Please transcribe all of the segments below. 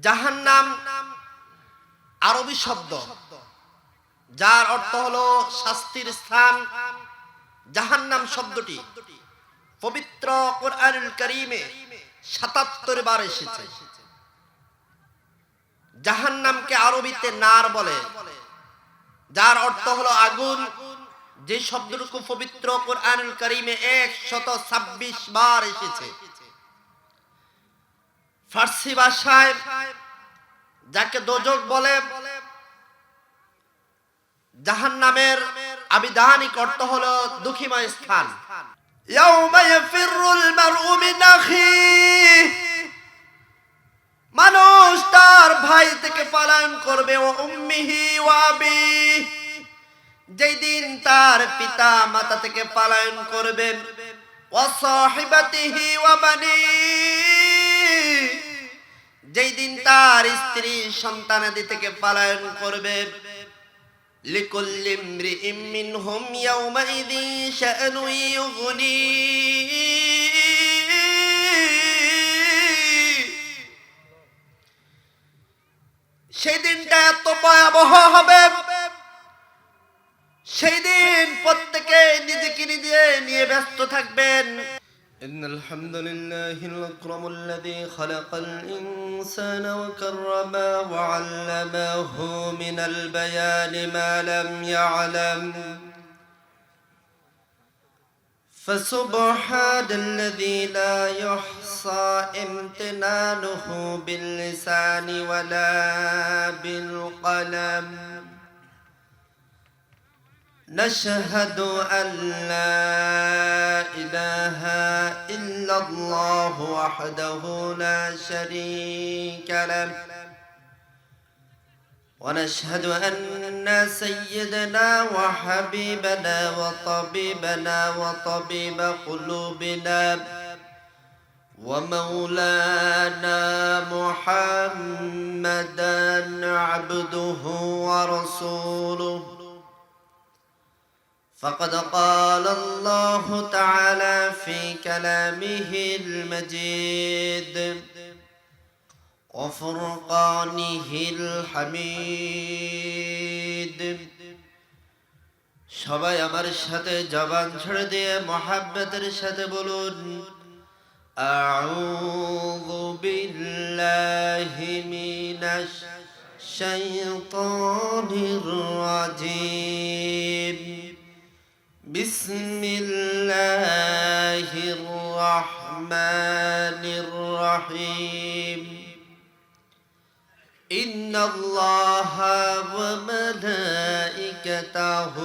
জাহান্নাম আরবি শব্দ, যার অর্থ হলো শাস্তির স্থান। জাহান্নাম শব্দটি পবিত্র কোরআনুল কারীমে ৭৭ বার এসেছে। জাহান্নামকে আরবিতে নার বলে, যার অর্থ হলো আগুন। যে শব্দটুকু পবিত্র কোরআনুল কারীমে ১২৬ বার এসেছে। ফার্সি ভাষায় যাকে দোজখ বলে, জাহান্নামের আবিধানিক অর্থ হলো দুঃখময় স্থান। ইয়াউমা ইয়াফিরুল মারউ মিন আখিহি, মানুষ তার ভাই থেকে পলায়ন করবে। ও উম্মিহি ওয়া আবিহি, যেই দিন তার পিতা মাতা থেকে পলায়ন করবে। ওয়া সাহিবাতিহি ওয়া বানিহি, যেই দিন তার স্ত্রী সন্তানাদি থেকে পলায়ন করবে। লিকুল্লি ইমরিইম মিনহুম ইয়াওমাইযিন শাআনুন ইউগনিহি, সেই দিনটা এত ভয়াবহ হবে, সেই দিন প্রত্যেকে নিজেকে নিজে নিয়ে ব্যস্ত থাকবেন। إن الحمد لله الأكرم الذي خلق الإنسان وكرمه وعلمه من البيان ما لم يعلم، فسبحان الذي لا يحصى امتنانه باللسان ولا بالقلم. نشهد أن لا إله إلا الله وحده لا شريك له، ونشهد أن سيدنا وحبيبنا وطبيبنا وطبيب قلوبنا ومولانا محمدا عبده ورسوله. فقد قال الله تعالى في كلامه المجيد وفرقانه الحميد. সবাই আমার সাথে জবান ছেড়ে দিয়ে মুহাব্বতের সাথে বলুন, আউযু বিল্লাহি মিনাশ শাইতানির রাজীম। بسم الله الرحمن الرحيم. إن الله وملائكته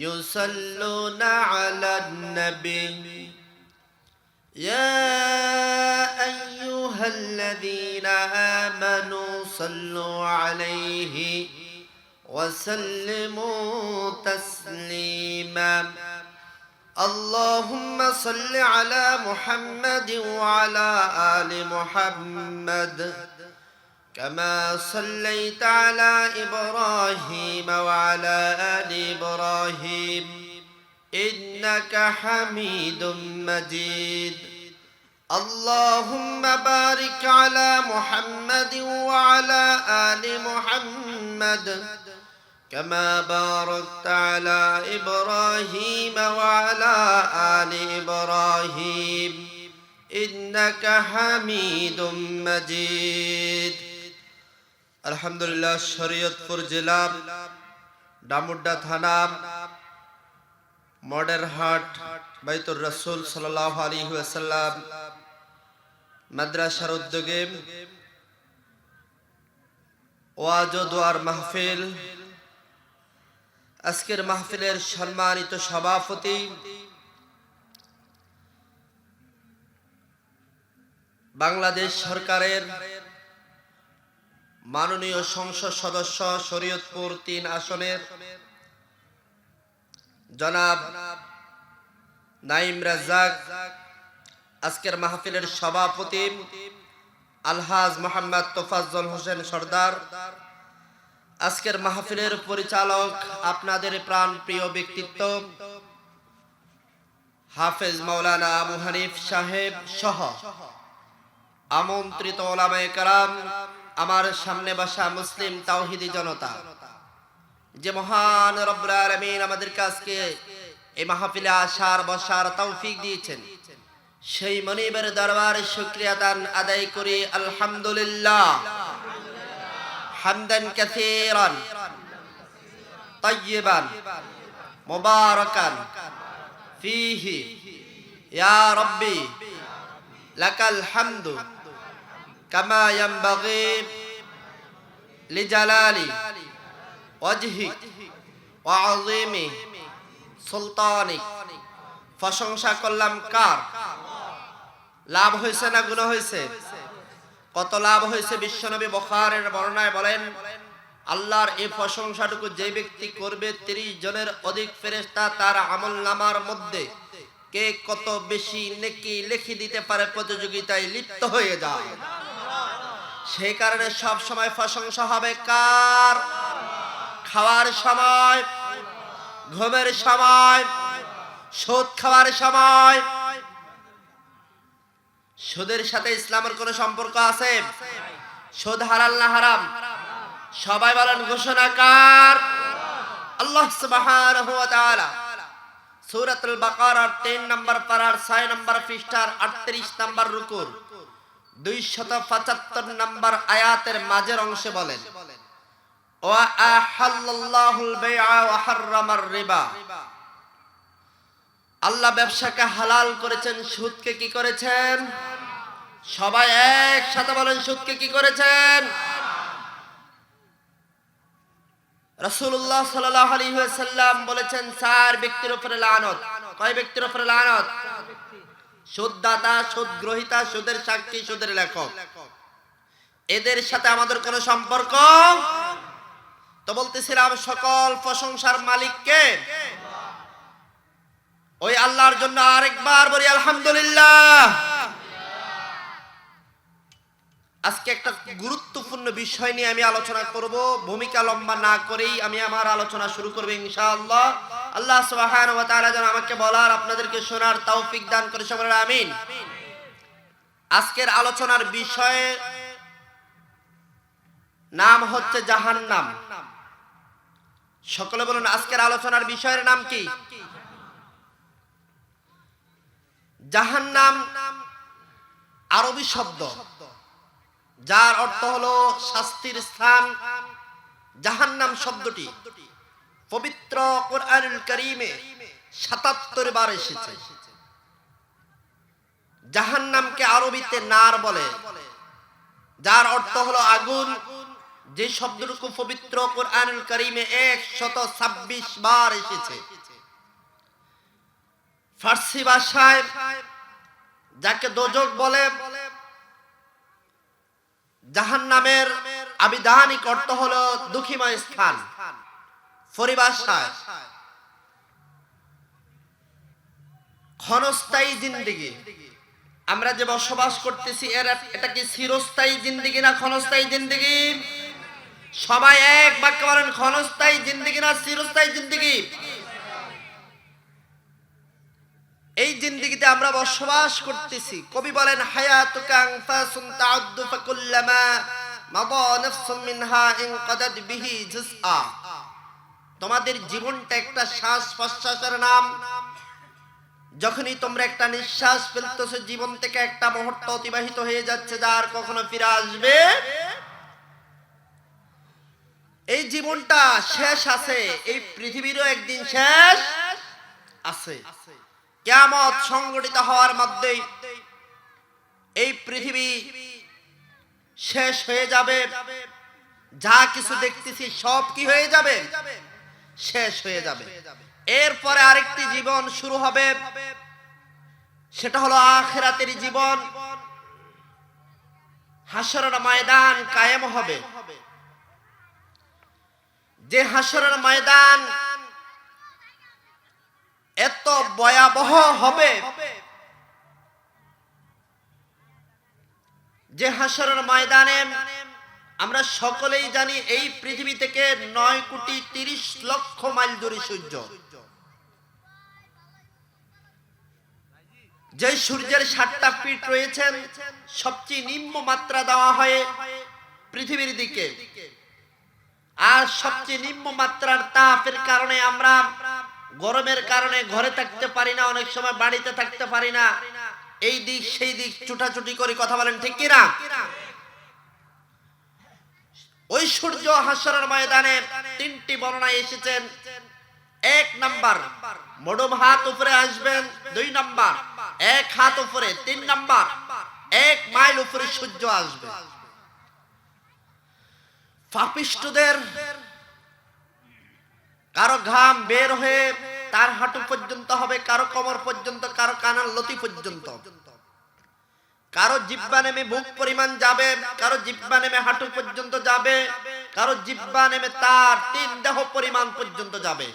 يصلون على النبي يا أيها الذين آمنوا صلوا عليه وسلموا تسليما. اللهم صل على محمد وعلى آل محمد كما صليت على إبراهيم وعلى آل إبراهيم إنك حميد مجيد. اللهم بارك على محمد وعلى آل محمد كما باركت على إبراهيم وعلى آل إبراهيم إنك حميد مجيد. الحمد لله. শরীয়তপুর জেলা, ডামুড্ডা থানা, মডেরহাট, বাইতুর রাসূল সাল্লাল্লাহু আলাইহি ওয়াসাল্লাম মাদ্রাসার উদ্যোগে ওয়াজ ও দোয়ার মাহফিল। আজকের মাহফিলের সম্মানিত সভাপতি বাংলাদেশ সরকারের মাননীয় সংসদ সদস্য, শরীয়তপুর ৩ আসনের জনাব নাঈম রাজ্জাক, আজকের মাহফিলের সভাপতি আলহাজ মোহাম্মদ তোফাজ্জল হোসেন সরদার, আজকের মাহফিলের পরিচালক আপনাদের প্রাণ প্রিয় ব্যক্তিত্ব হাফেজ মাওলানা আবু হানিফ সাহেব সহ আমন্ত্রিত ওলামায়ে কেরাম, আমার সামনে বসা মুসলিম তাওহীদি জনতা, যে মহান রব্বুল আলামিন আমাদেরকে আজকে এই মাহফিলে আসার বসার তৌফিক দিয়েছেন, সেই মনিবের দরবারে শুকরিয়া দান আদায় করি আলহামদুলিল্লাহ। হামদান কাসীরান তাইয়িবান মুবারাকান ফীহি ইয়া রাব্বি লাকাল হামদু কামা ইয়ানবাগি লিজালালি ওয়াজহিক ওয়া আযীমি সুলতানিক। প্রশংসা করলাম কার? লাভ হয়েছে না গুনাহ হয়েছে? কত লাভ হয়েছে? বিশ্বনবী বুখারীর বর্ণনায় বলেন, আল্লাহর এই প্রশংসাটুকু যে ব্যক্তি করবে 30 জনের অধিক ফেরেশতা তার আমলনামার মধ্যে কে কত বেশি নেকি লিখে দিতে পারে প্রতিযোগিতায় লিপ্ত হয়ে যায়। সেই কারণে সব সময় প্রশংসা হবে কার? খাওয়ার সময়, ঘুমের সময়, সুদ খাওয়ার সময়। সুদের সাথে ইসলামের কোনো সম্পর্ক আছে? সুদ হালাল না হারাম? সবাই বলেন ঘোষণা কার? আল্লাহ সুবহানাহু ওয়া তাআলা সূরাতুল বাকারার 3 নম্বর পারার 6 নম্বর পৃষ্ঠার 38 নম্বর রুকুর 275 নম্বর আয়াতের মাঝের অংশে বলেন, ওয়া আহাল্লাল্লাহুল বাই'a ওয়া হাররামার রিবা। আল্লাহ ব্যবসাকে হালাল করেছেন, সুদকে কি করেছেন? সবাই একসাথে বলেন, সুদকে কি করেছেন? রাসূলুল্লাহ সাল্লাল্লাহু আলাইহি ওয়াসাল্লাম বলেছেন 4 ব্যক্তির উপরে লানত। কয় ব্যক্তির উপরে লানত? সুদদাতা, সুদ গ্রহীতা, সুদের সাক্ষী, সুদের লেখক। এদের সাথে আমাদের কোনো সম্পর্ক? তো বলতেছিলাম সকল প্রশংসার মালিক কে? ওই আল্লাহর জন্য আরেকবার বলি আলহামদুলিল্লাহ। আজকে একটা গুরুত্বপূর্ণ বিষয় নিয়ে আমি আলোচনা করব। ভূমিকা লম্বা না করেই আমি আমার আলোচনা শুরু করব ইনশাআল্লাহ। আল্লাহ সুবহানাহু ওয়া তাআলা যেন আমাকে বলার, আপনাদেরকে শোনার তৌফিক দান করে, সকলে আমিন। আজকের আলোচনার বিষয় নাম হচ্ছে জাহান্নাম। সকলে বলুন, আজকের আলোচনার বিষয়ের নাম কি? জাহান্নাম আরবি শব্দ, যার অর্থ হলো শাস্তির স্থান। জাহান্নাম শব্দটি পবিত্র কোরআনুল কারীমে 77 বার এসেছে। জাহান্নামকে আরবিতে নার বলে, যার অর্থ হলো আগুন। যে শব্দটুকু পবিত্র কোরআনুল কারীমে 126 বার এসেছে। ফার্সি ভাষায় যাকে দোজখ বলে, জাহান্নামের আবিধানিক অর্থ হলো দুঃখময় স্থান। পরিভাষায় ক্ষণস্থায়ী জিন্দেগি। আমরা যে বসবাস করতেছি এটা কি চিরস্থায়ী জিন্দেগি না ক্ষণস্থায়ী জিন্দেগি? সবাই এক বাক্যে বলেন, ক্ষণস্থায়ী জিন্দেগি না চিরস্থায়ী জিন্দেগি? এই জিন্দেগিতে আমরা বসবাস করতেছি। কবি বলেন, হায়াতুকা আনফাসুন তাউদ্দু ফাকুল্লামা মাদা নাফসুম মিনহা ইনকাদাত বিহি জুসআ। তোমাদের জীবনটা একটা শ্বাস প্রশ্বাসের নাম। যখনই তোমরা একটা নিঃশ্বাস ফেলতেছো, জীবন থেকে একটা মুহূর্ত অতিবাহিত হয়ে যাচ্ছে, যার কখনো ফিরে আসবে। এই জীবনটা শেষ আছে, এই পৃথিবীরও একদিন শেষ আছে। কিয়ামত সংঘটিত হওয়ার মধ্যেই এই পৃথিবী শেষ হয়ে যাবে। যা কিছু দেখতেছি সব কি হয়ে যাবে? শেষ হয়ে যাবে। এরপরে আরেকটি জীবন শুরু হবে, সেটা হলো আখিরাতের জীবন। হাসরের ময়দান কায়েম হবে। যে হাসরের ময়দান এত ভয়াবহ হবে, যে হাসরের ময়দানে আমরা সকলেই জানি এই পৃথিবী থেকে 9,30,00,000 মাইল দূরে সূর্য। যে সূর্যের 7টা পিঠ রয়েছেন সবচেয়ে নিম্ন মাত্রা দেওয়া হয় পৃথিবীর দিকে, আর সবচেয়ে নিম্ন মাত্রার তাপের কারণে আমরা গরমের কারণে ঘরে থাকতে পারি না, অনেক সময় বাড়িতে থাকতে পারি না, এই দিক সেই দিক ছুটাছুটি করে, কথা বলেন ঠিক কিনা? ওই সূর্য হাসরের ময়দানে 3টি বর্ণনায় এসেছেন। 1 নাম্বার মডম হাত উপরে আসবেন, 2 নাম্বার 1 হাত উপরে, 3 নাম্বার 1 মাইল উপরে সূর্য আসবে। পাপিষ্ঠদের কারো ঘাম বের হয়ে তার হাঁটু পর্যন্ত হবে, কারো কোমর পর্যন্ত, কারো কানার লতি পর্যন্ত, কারো জিহ্বা নেমে বুক পরিমাণ যাবে, কারো জিহ্বা নেমে হাঁটু পর্যন্ত যাবে, কারো জিহ্বা নেমে তার 3 দেহ পরিমাণ পর্যন্ত যাবে।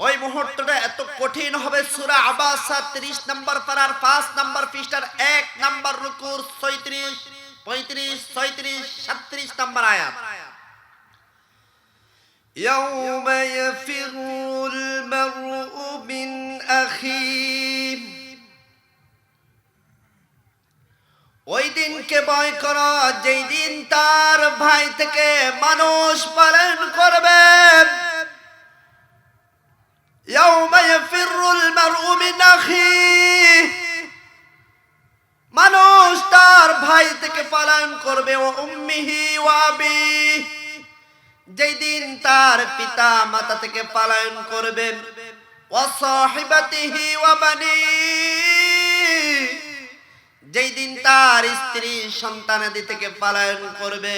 ওই মুহূর্তটা এত কঠিন হবে। সূরা আবাসা 30 নম্বর পারার 5 নম্বর পৃষ্ঠার 1 নম্বর রুকুর 36, 35, 36, 37 নম্বর আয়াত। ইয়াউমা ইয়াফিরুল মারউ মিন আখিহি, ওই দিনকে ভয় করো যেই দিন তার ভাই থেকে মানুষ পালন করবে। ইয়াউমা ইয়াফিরুল মারউ মিন আখিহি, মানুষ তার ভাই থেকে পালন করবে। ও উম্মিহি ওয়া আবিহি, যেই দিন তার পিতা মাতা থেকে পালন করবে। ওয়া সাহিবাতিহি ওয়া বানিহি, যেই দিন তার স্ত্রী সন্তানাদি থেকে পালন করবে।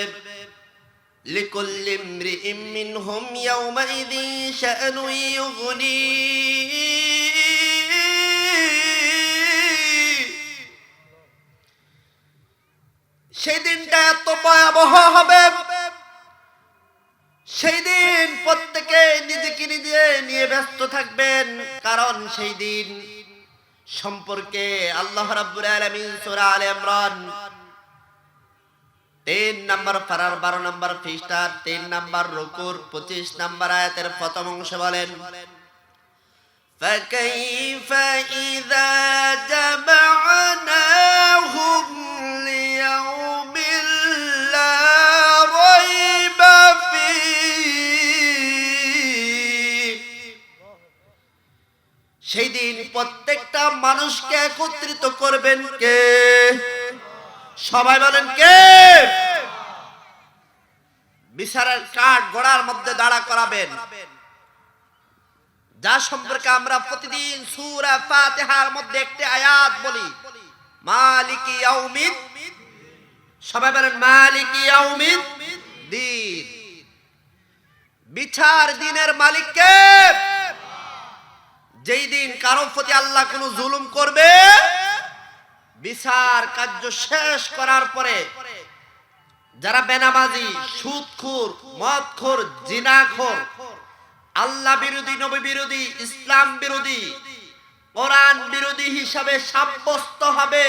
লিকুল্লি ইমরিইম মিনহুম ইয়াউমাইযিন শাআনু ইউগনি, সেই দিনটা এত ভয়াবহ হবে, সেই দিন প্রত্যেকে নিজেকে নিজে নিয়ে ব্যস্ত থাকবেন। কারণ সেই দিন সম্পর্কে আল্লাহ রাব্বুল আলামিন সূরা আলে ইমরান 3 নম্বর পারার 12 নম্বর পৃষ্ঠা 3 নম্বর রুকুর 25 নম্বর আয়াতের প্রথম অংশে বলেন, ফাকাইফা ইযা জামা'নাহুম লিয়াউমিল লা রাইবা ফীহি, সেই দিন প্রত্যেকটা মানুষকে একত্রিত করবেন কে? সবাই বলেন কে? বিচারের কাঠ গোড়ার মধ্যে দাঁড়া করাবেন, যা সম্পর্কে আমরা প্রতিদিন সূরা ফাতিহার মধ্যে একটি আয়াত বলি, মালিকি ইয়াউমিদ। সবাই বলেন মালিকি ইয়াউমিদ দ্বীন। বিচার দিনের মালিক কে? যেই দিন কারো প্রতি আল্লাহ কোনো জুলুম করবে, বিচার কার্য শেষ করার পরে যারা বেনামাজি, সুদখোর, মদখোর, জিনাখোর, আল্লাহ বিরোধী, নবী বিরোধী, ইসলাম বিরোধী, কোরআন বিরোধী হিসাবে সাব্যস্ত হবে,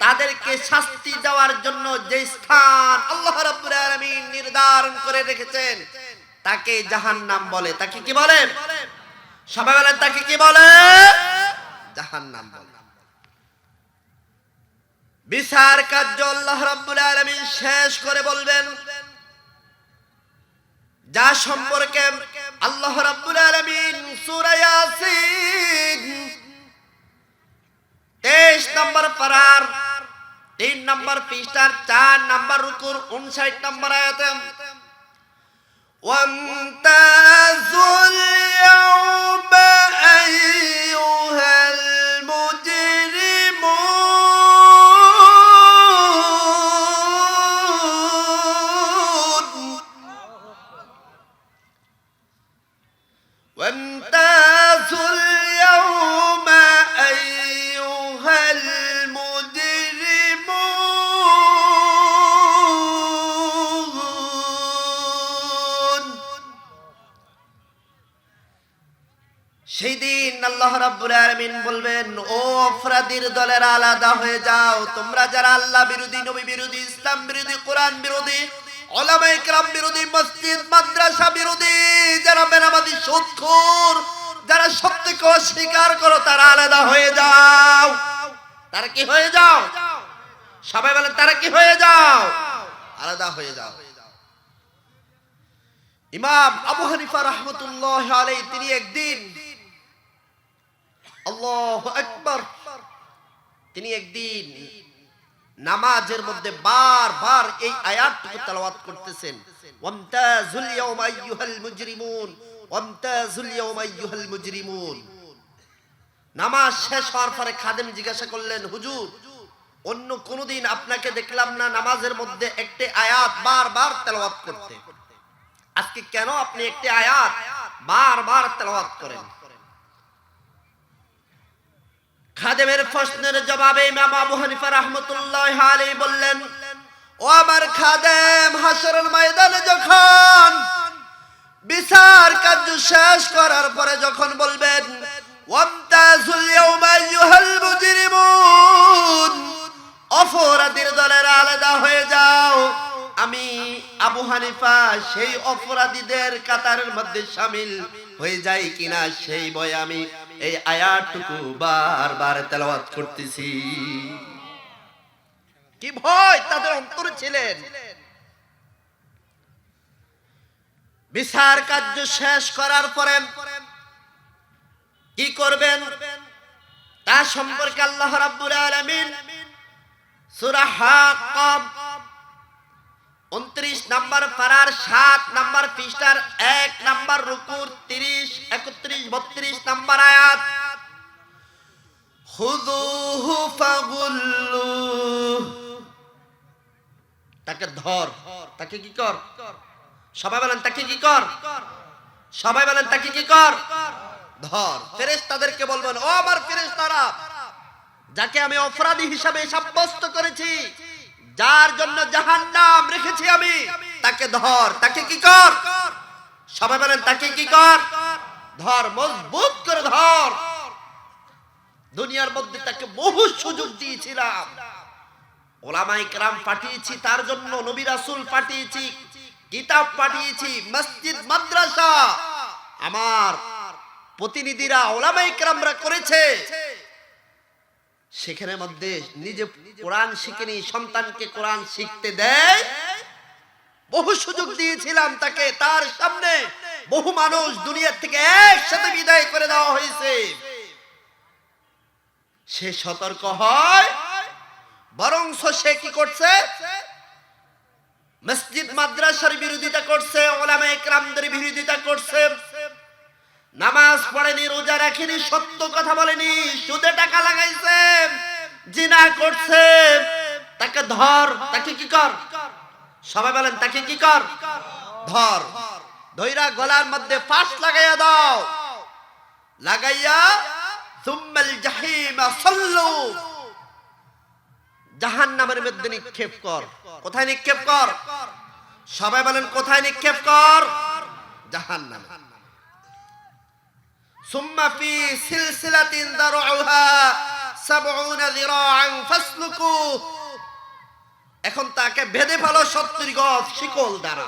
তাদেরকে শাস্তি দেওয়ার জন্য যে স্থান আল্লাহ রাব্বুল আলামিন নির্ধারণ করে রেখেছেন তাকে জাহান্নাম বলে। তাকে কি বলে? সবাই বলেন তাকে কি বলে? জাহান্নাম বলে। বিচার কার্য আল্লাহ রাব্বুল আলামিন শেষ করে বলবেন, যা সম্পর্কে আল্লাহ রাব্বুল আলামিন সূরা ইয়াসিন 23 নম্বর পারার 3 নম্বর পৃষ্ঠার 4 নম্বর রুকুর 59 নম্বর আয়াতে, ওয়ামতাযুল ইয়াউমা আইয়ুহাল মুজরিমুন, ওয়ামতাযুল ইয়াউমা আইয়ুহাল মুজরিমুন। সেই দিন আল্লাহ রাব্বুল আলামিন বলবেন, ও অপরাধীর দলের আলাদা হয়ে যাও, তোমরা যারা আল্লাহ বিরোধী, নবী বিরোধী, ইসলাম বিরোধী, কোরআন বিরোধী, উলামায়ে কেরাম বিরোধী, মসজিদ মাদ্রাসা বিরোধী, যারা বেনামাজি, সুদখোর, যারা সত্যকে অস্বীকার করো তারা আলাদা হয়ে যাও। তারা কি হয়ে যাও? সবাই বলেন তারা কি হয়ে যাও? আলাদা হয়ে যাও। ইমাম আবু হানিফা রাহমাতুল্লাহি আলাইহি তিনি একদিন, আল্লাহু আকবার, তিনি একদিন নামাজের মধ্যে বারবার এই আয়াতটুকু তেলাওয়াত করতেছেন, ওয়ামতাজুল ইয়াওমা আইয়ুহাল মুজরিমুন, ওয়ামতাজুল ইয়াওমা আইয়ুহাল মুজরিমুন। নামাজ শেষ হওয়ার পরে খাদেম জিজ্ঞাসা করলেন, হুজুর অন্য কোনদিন আপনাকে দেখলাম না নামাজের মধ্যে একটি আয়াত বারবার তেলাওয়াত করতে, আজকে কেন আপনি একটি আয়াত বারবার তেলাওয়াত করেন? খাদেমের প্রশ্নের জবাবে ইমাম আবু হানিফা রাহমাতুল্লাহি আলাইহি বললেন, ও আমার খাদেম, হাশরের ময়দানে যখন বিচার কার্য শেষ করার পরে যখন বলবেন ওয়ামতাজুল ইয়াওমা আইয়ুহাল মুজরিমুন, অপরাধীর দলের আলাদা হয়ে যাও, আমি আবু হানিফা সেই অপরাধীদের কাতারের মধ্যে শামিল হয়ে যাই কিনা সেই ভয়ে আমি এই আয়াতটুকু বারবার তেলাওয়াত করতেছি। কি ভয় তাদের অন্তরে ছিলেন। বিচার কার্য শেষ করার পরে কি করবেন তা সম্পর্কে আল্লাহ রাব্বুল আলামিন সূরা হাক্কাম 29 নম্বর পারার 7 নম্বর পৃষ্ঠার 1 নম্বর রুকুর 30, 31, 32 নম্বর আয়াত, খুযুহু ফাগুল্লু, তাকে ধর, তাকে কি কর? সবাই বলেন তাকে কি কর? সবাই বলেন তাকে কি কর? ধর। ফেরেশতাদেরকে বলবেন, ও আমার ফেরেশতারা, যাকে আমি অপরাধী হিসাবে সাব্যস্ত করেছি, যার জন্য জাহান্নাম রেখেছি আমি, তাকে ধর, তাকে কি কর? সবাই বলেন তাকে কি কর? ধর, মজবুত করে ধর। দুনিয়ার মধ্যে তাকে বহু সুযোগ দিয়েছিলাম, ওলামায়ে কেরাম পাঠিয়েছি তার জন্য, নবী রাসূল পাঠিয়েছি, কিতাব পাঠিয়েছি, মসজিদ মাদ্রাসা আমার প্রতিনিধিরা ওলামায়ে কেরামরা করেছে, সেখানে মধ্যে নিজে কোরআন শিখেনি, সন্তানকে কোরআন শিখতে দেয়, বহু সুযোগ দিয়েছিলাম তাকে, তার সামনে বহু মানুষ দুনিয়া থেকে একসাথে বিদায় করে দেওয়া হয়েছে। সে সতর্ক হয়, বরং সে কি করছে? মসজিদ মাদ্রাসার বিরোধিতা করছে, ওলামায়ে কেরামদের বিরোধিতা করছে, নামাজ পড়েনি, রোজা রাখেনি, সত্য কথা বলেনি, সুদে টাকা লাগাইছে, জিনা করছে, তাকে ধর, তাকে কি কর? সবাই বলেন তাকে কি কর? ধর। ধইরা গলার মধ্যে ফাঁস লাগাইয়া দাও, লাগাইয়া সুম্মাল জাহিমা সাল্লু, জাহান্নামের মধ্যে নিক্ষেপ কর। কোথায় নিক্ষেপ কর? সবাই বলেন কোথায় নিক্ষেপ কর? জাহান্নামে। সুম্মা ফি সিলসিলাতিন দারউহা 70 যিরাআন ফাসলুকু, এখন তাকে বেঁধে ফেলো 70 গজ শিকল দ্বারা।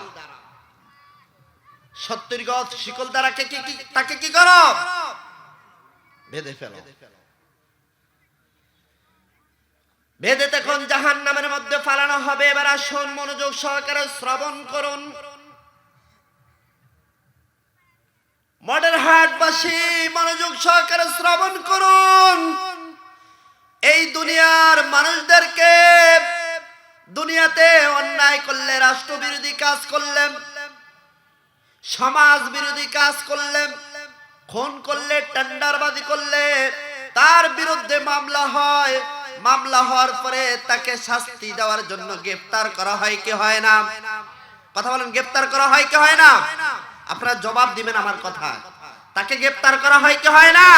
70 গজ শিকল দ্বারা তাকে কি করো? বেঁধে ফেলো। বেঁধে তখন জাহান্নামের মধ্যে ফালানো হবে। এবার আসুন মনোযোগ সহকারে শ্রবণ করুন। মডেরহাটবাসী মনোযোগ সহকারে শ্রবণ করুন। এই দুনিয়ার মানুষদেরকে দুনিয়াতে অন্যায় করলে, রাষ্ট্রবিরোধী কাজ করলে, সমাজ বিরোধী কাজ করলে, খুন করলে, টেন্ডারবাজি করলে, তার বিরুদ্ধে মামলা হয়। মামলা হওয়ার পরে তাকে শাস্তি দেওয়ার জন্য গ্রেফতার করা হয় কি হয় না? কথা বলেন, গ্রেফতার করা হয় কি হয় না? আপনারা জবাব দিবেন আমার কথা। তাকে গ্রেফতার করা হয় কি হয় না?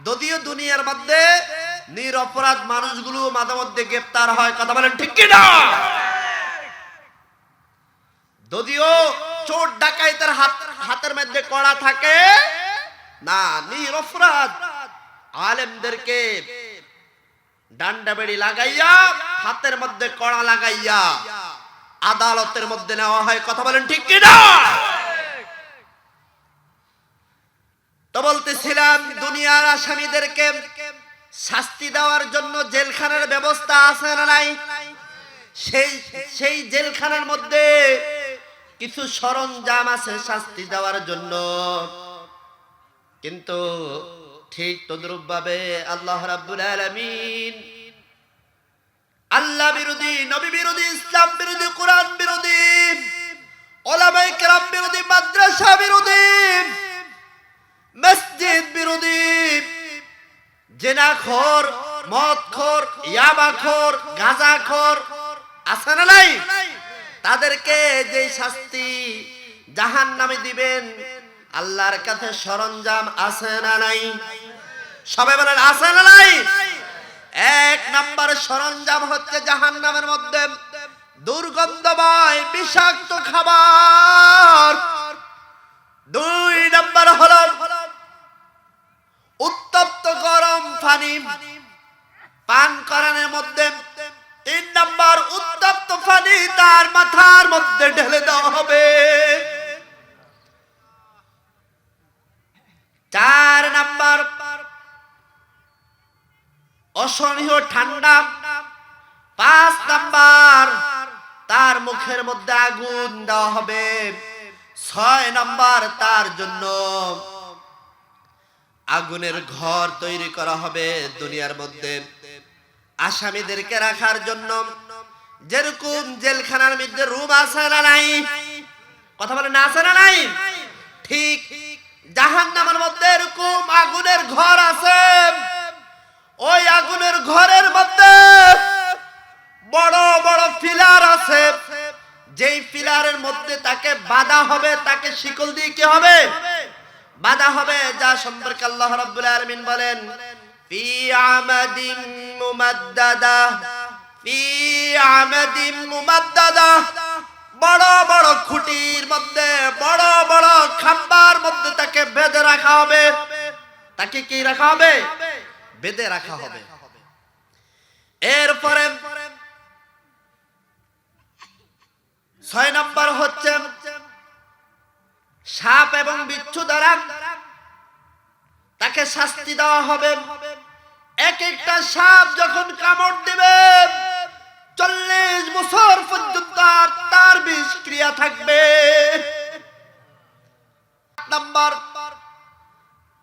যদিও দুনিয়ার মধ্যে নিরপরাধ মানুষগুলো মাঝে মধ্যে গ্রেফতার হয়, কথা বলেন ঠিক কি না? যদিও চোর ডাকাইতের হাতের মধ্যে কড়া থাকে না, নিরপরাধ আলেমদেরকে ডান্ডা বেড়ি লাগাইয়া, হাতের মধ্যে কড়া লাগাইয়া আদালতের মধ্যে নেওয়া হয়, কথা বলেন ঠিক কি না? তো বলতেছিলাম দুনিয়ার আসামিদেরকে শাস্তি দেওয়ার জন্য জেলখানার ব্যবস্থা আছে না নাই? সেই জেলখানার মধ্যে কিছু সরঞ্জাম আছে শাস্তি দেওয়ার জন্য। কিন্তু ঠিক তদ্রূপ ভাবে আল্লাহ রাব্বুল আলামিন আল্লাহ বিরোধী, নবী বিরোধী, ইসলাম বিরোধী, কোরআন বিরোধী, উলামায়ে কেরাম বিরোধী, মাদ্রাসা বিরোধী, মসজিদ বিরোধী, জিনাখোর, মদখোর, ইয়াবাখোর, গাঁজাখোর আছে না নাই? তাদেরকে যে শাস্তি জাহান্নামে দিবেন আল্লাহর কাছে সরঞ্জাম আছে না নাই? সবাই বলেন আছে না নাই? এক নাম্বার সরঞ্জাম হচ্ছে জাহান্নামের মধ্যে দুর্গন্ধময় বিষাক্ত খাবার। দুই নাম্বার হলো উত্তপ্ত গরম পানি পান করানোর মধ্যে। তিন নাম্বার উত্তপ্ত পানি তার মাথার মধ্যে ঢেলে দেওয়া হবে। চার নাম্বার অসহনীয় ঠান্ডা। পাঁচ নাম্বার তার মুখের মধ্যে আগুন দেওয়া হবে। ছয় নাম্বার তার জন্য আগুনের ঘর তৈরি করা হবে দুনিয়ার মধ্যে আসামিদেরকে রাখার জন্য। যেরকম জেলখানার মধ্যে রুম আছে না নাই? কথা বলেন আছে না নাই? ঠিক জাহান্নামের মধ্যে এরকম আগুনের ঘর আছে। ওই আগুনের ঘরের মধ্যে বড় বড় পিলার আছে। যেই পিলারের মধ্যে তাকে বাঁধা হবে, তাকে শিকল দিয়ে কি হবে? বাঁধা হবে। যা সম্পর্কে আল্লাহ রাব্বুল আলামিন বলেন ফি আমাদিন মুমাদ্দাদা, ফি আমাদিন মুমাদ্দাদা। বড় বড় খুঁটির মধ্যে, বড় বড় খাম্বার মধ্যে তাকে বেঁধে রাখা হবে। তাকে কি রাখা হবে? বেঁধে রাখা হবে। এরপরে ৬ নাম্বার হচ্ছে সাপ এবং বিচ্ছু দ্বারা তাকে শাস্তি দেওয়া হবে। এক একটা সাপ যখন কামড় দিবে ৪০ বছর পর্যন্ত তার বিষ ক্রিয়া থাকবে। নাম্বার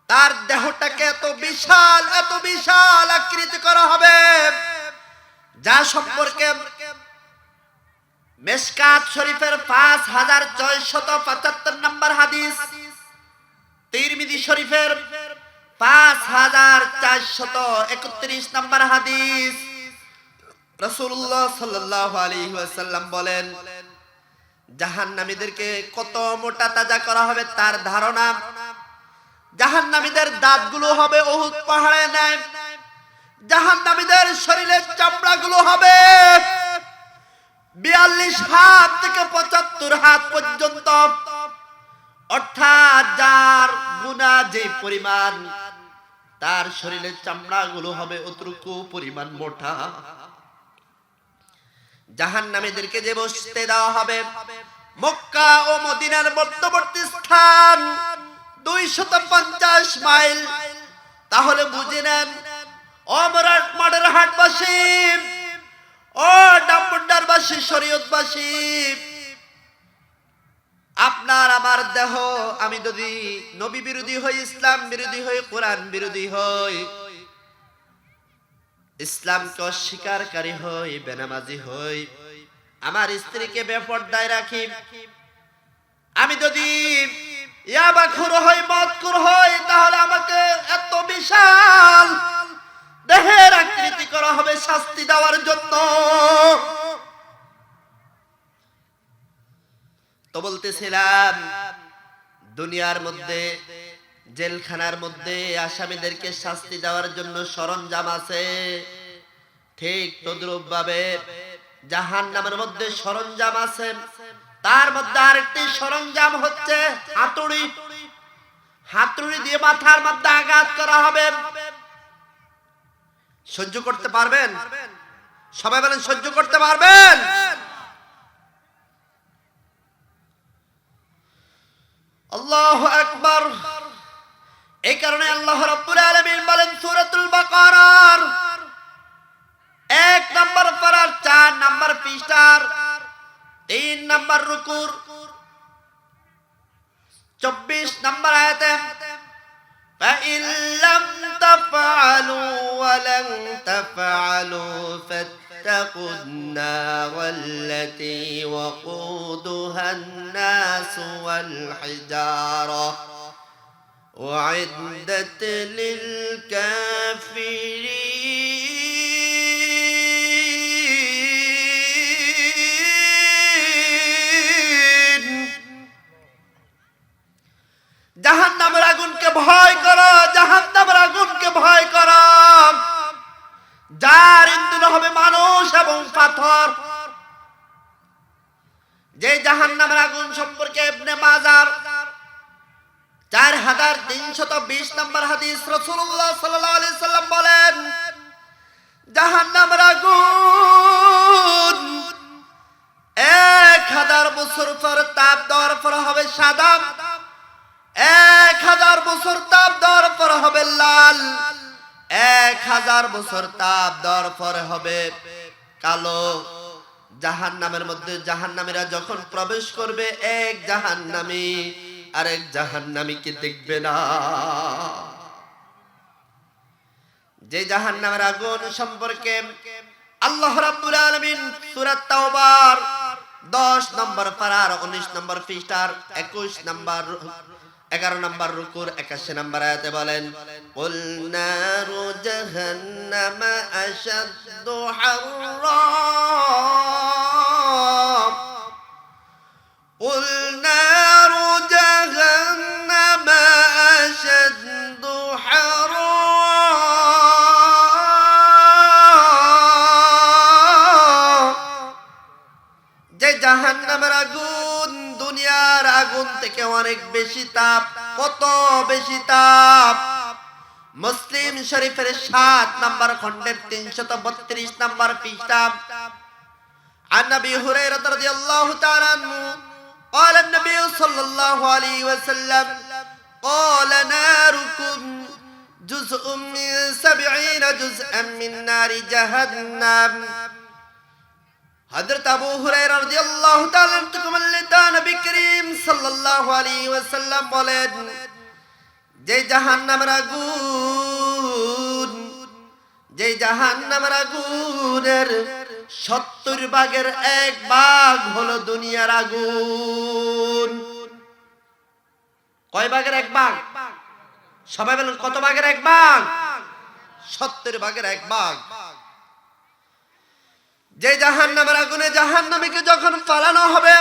তার দেহটাকে এত বিশাল আকৃতি করা হবে যা সম্পর্কে মিশকাত শরীফের ৫৬৭৫ নম্বর হাদিস, তিরমিজি শরীফের ৫৪৩১ নম্বর হাদিস। রাসূলুল্লাহ সাল্লাল্লাহু আলাইহি ওয়াসাল্লাম বলেন জাহান্নামীদেরকে কত মোটা তাজা করা হবে তার ধারণা। জাহান্নামীদের দাঁতগুলো হবে উহুদ পাহাড়ের ন্যায়। জাহান্নামীদের শরীরের চামড়াগুলো হবে ৪২ হাত থেকে ৭৫ হাত পর্যন্ত। অর্থাৎ যার গুনাহ যে পরিমাণ তার শরীরের চামড়াগুলো হবে অতটুকু পরিমাণ মোটা। জাহান্নামীদেরকে যে বসতে দেওয়া হবে মক্কা ও মদিনার মধ্যবর্তী স্থান ২৫০ মাইল। তাহলে বুঝে নেন ও মডেরহাটবাসী, ও ডামবুন্ডারবাসী, শরীয়তবাসী, আপনার আমার দেহ আমি যদি নবী বিরোধী হই, ইসলাম বিরোধী হই, কোরআন বিরোধী হই, ইসলামকে অস্বীকারকারী হই, বেনামাজি হই, আমার স্ত্রীকে বেপরদায় রাখি, আমি যদি ইয়াবাখুর হই, মদখুর হই, তাহলে আমাকে এত বিশাল দেহের আকৃতি করা হবে শাস্তি দেওয়ার জন্য। তো বলতেছিলাম দুনিয়ার মধ্যে জেলখানার মধ্যে আসামিদেরকে শাস্তি দেওয়ার জন্য সরঞ্জাম আছে। ঠিক তদ্রূপ ভাবে জাহান্নামের মধ্যে সরঞ্জাম আছে। তার মধ্যে আরেকটি সরঞ্জাম হচ্ছে হাতুড়ি। হাতুড়ি দিয়ে মাথার মধ্যে আঘাত করা হবে। সহ্য করতে পারবেন? সবাই বলেন সহ্য করতে পারবেন? আল্লাহু আকবার। নাম্বার রুকুর 24 নাম্বার আয়াতে فإن لم تفعلوا ولن تفعلوا فاتقوا النار التي وقودها الناس والحجارة أعدت للكافرين জাহান্নামের আগুনকে ভয় করো, জাহান্নামের আগুনকে ভয় করো, যার ইন্ধন হবে মানুষ এবং পাথর। যে জাহান্নামের আগুন সম্পর্কে ইবনে মাজার 4320 নম্বর হাদিস, রাসূলুল্লাহ সাল্লাল্লাহু আলাইহি সাল্লাম বলেন, জাহান্নামের আগুন 1000 বছর পর তাপ দেওয়ার পর হবে সাদা, 1000 বছর তাপ দেওয়ার পর হবে লাল, 1000 বছর তাপ দেওয়ার পর হবে কালো। জাহান্নামের মধ্যে জাহান্নামীরা যখন প্রবেশ করবে, এক জাহান্নামী আরেক জাহান্নামীকে দেখবে না। যে জাহান্নামের আগুন সম্পর্কে আল্লাহ রাব্বুল আলামিন সূরা তাওবার 10 নম্বর পারার 19 নম্বর পৃষ্ঠার 21 নম্বর 11 নম্বর রুকুর 81 নম্বর আয়াতে বলেন, কুল নারু জাহান্নাম আশাদ্দু হাররাম, কুল নারু জাহান্নাম আশাদ্দু হাররাম। যে জাহান্নামের আগুন দুনিয়ার আগুন থেকে অনেক বেশি তাপ। কত বেশি তাপ? মুসলিম শরীফের 7 নম্বর খণ্ডের 332 নম্বর পৃষ্ঠা। عن ابي هريره رضي الله تعالى عنه قال النبي صلى الله عليه وسلم قال ناركم جزء من 70 جزءا من نار جهنم। হযরত আবু হুরায়রা রাদিয়াল্লাহু তাআলা থেকে বর্ণিত, নবী করিম সাল্লাল্লাহু আলাইহি ওয়াসাল্লাম বলেন, যে জাহান্নামের আগুন, যে জাহান্নামের আগুনের 70 ভাগের 1 ভাগ হলো দুনিয়ার আগুন। কয় ভাগের 1 ভাগ? সবাই বলেন কত ভাগের 1 ভাগ? 70 ভাগের 1 ভাগ। যে জাহান্নামের আগুনে জাহান্নামীকে যখন ফালানো হবে,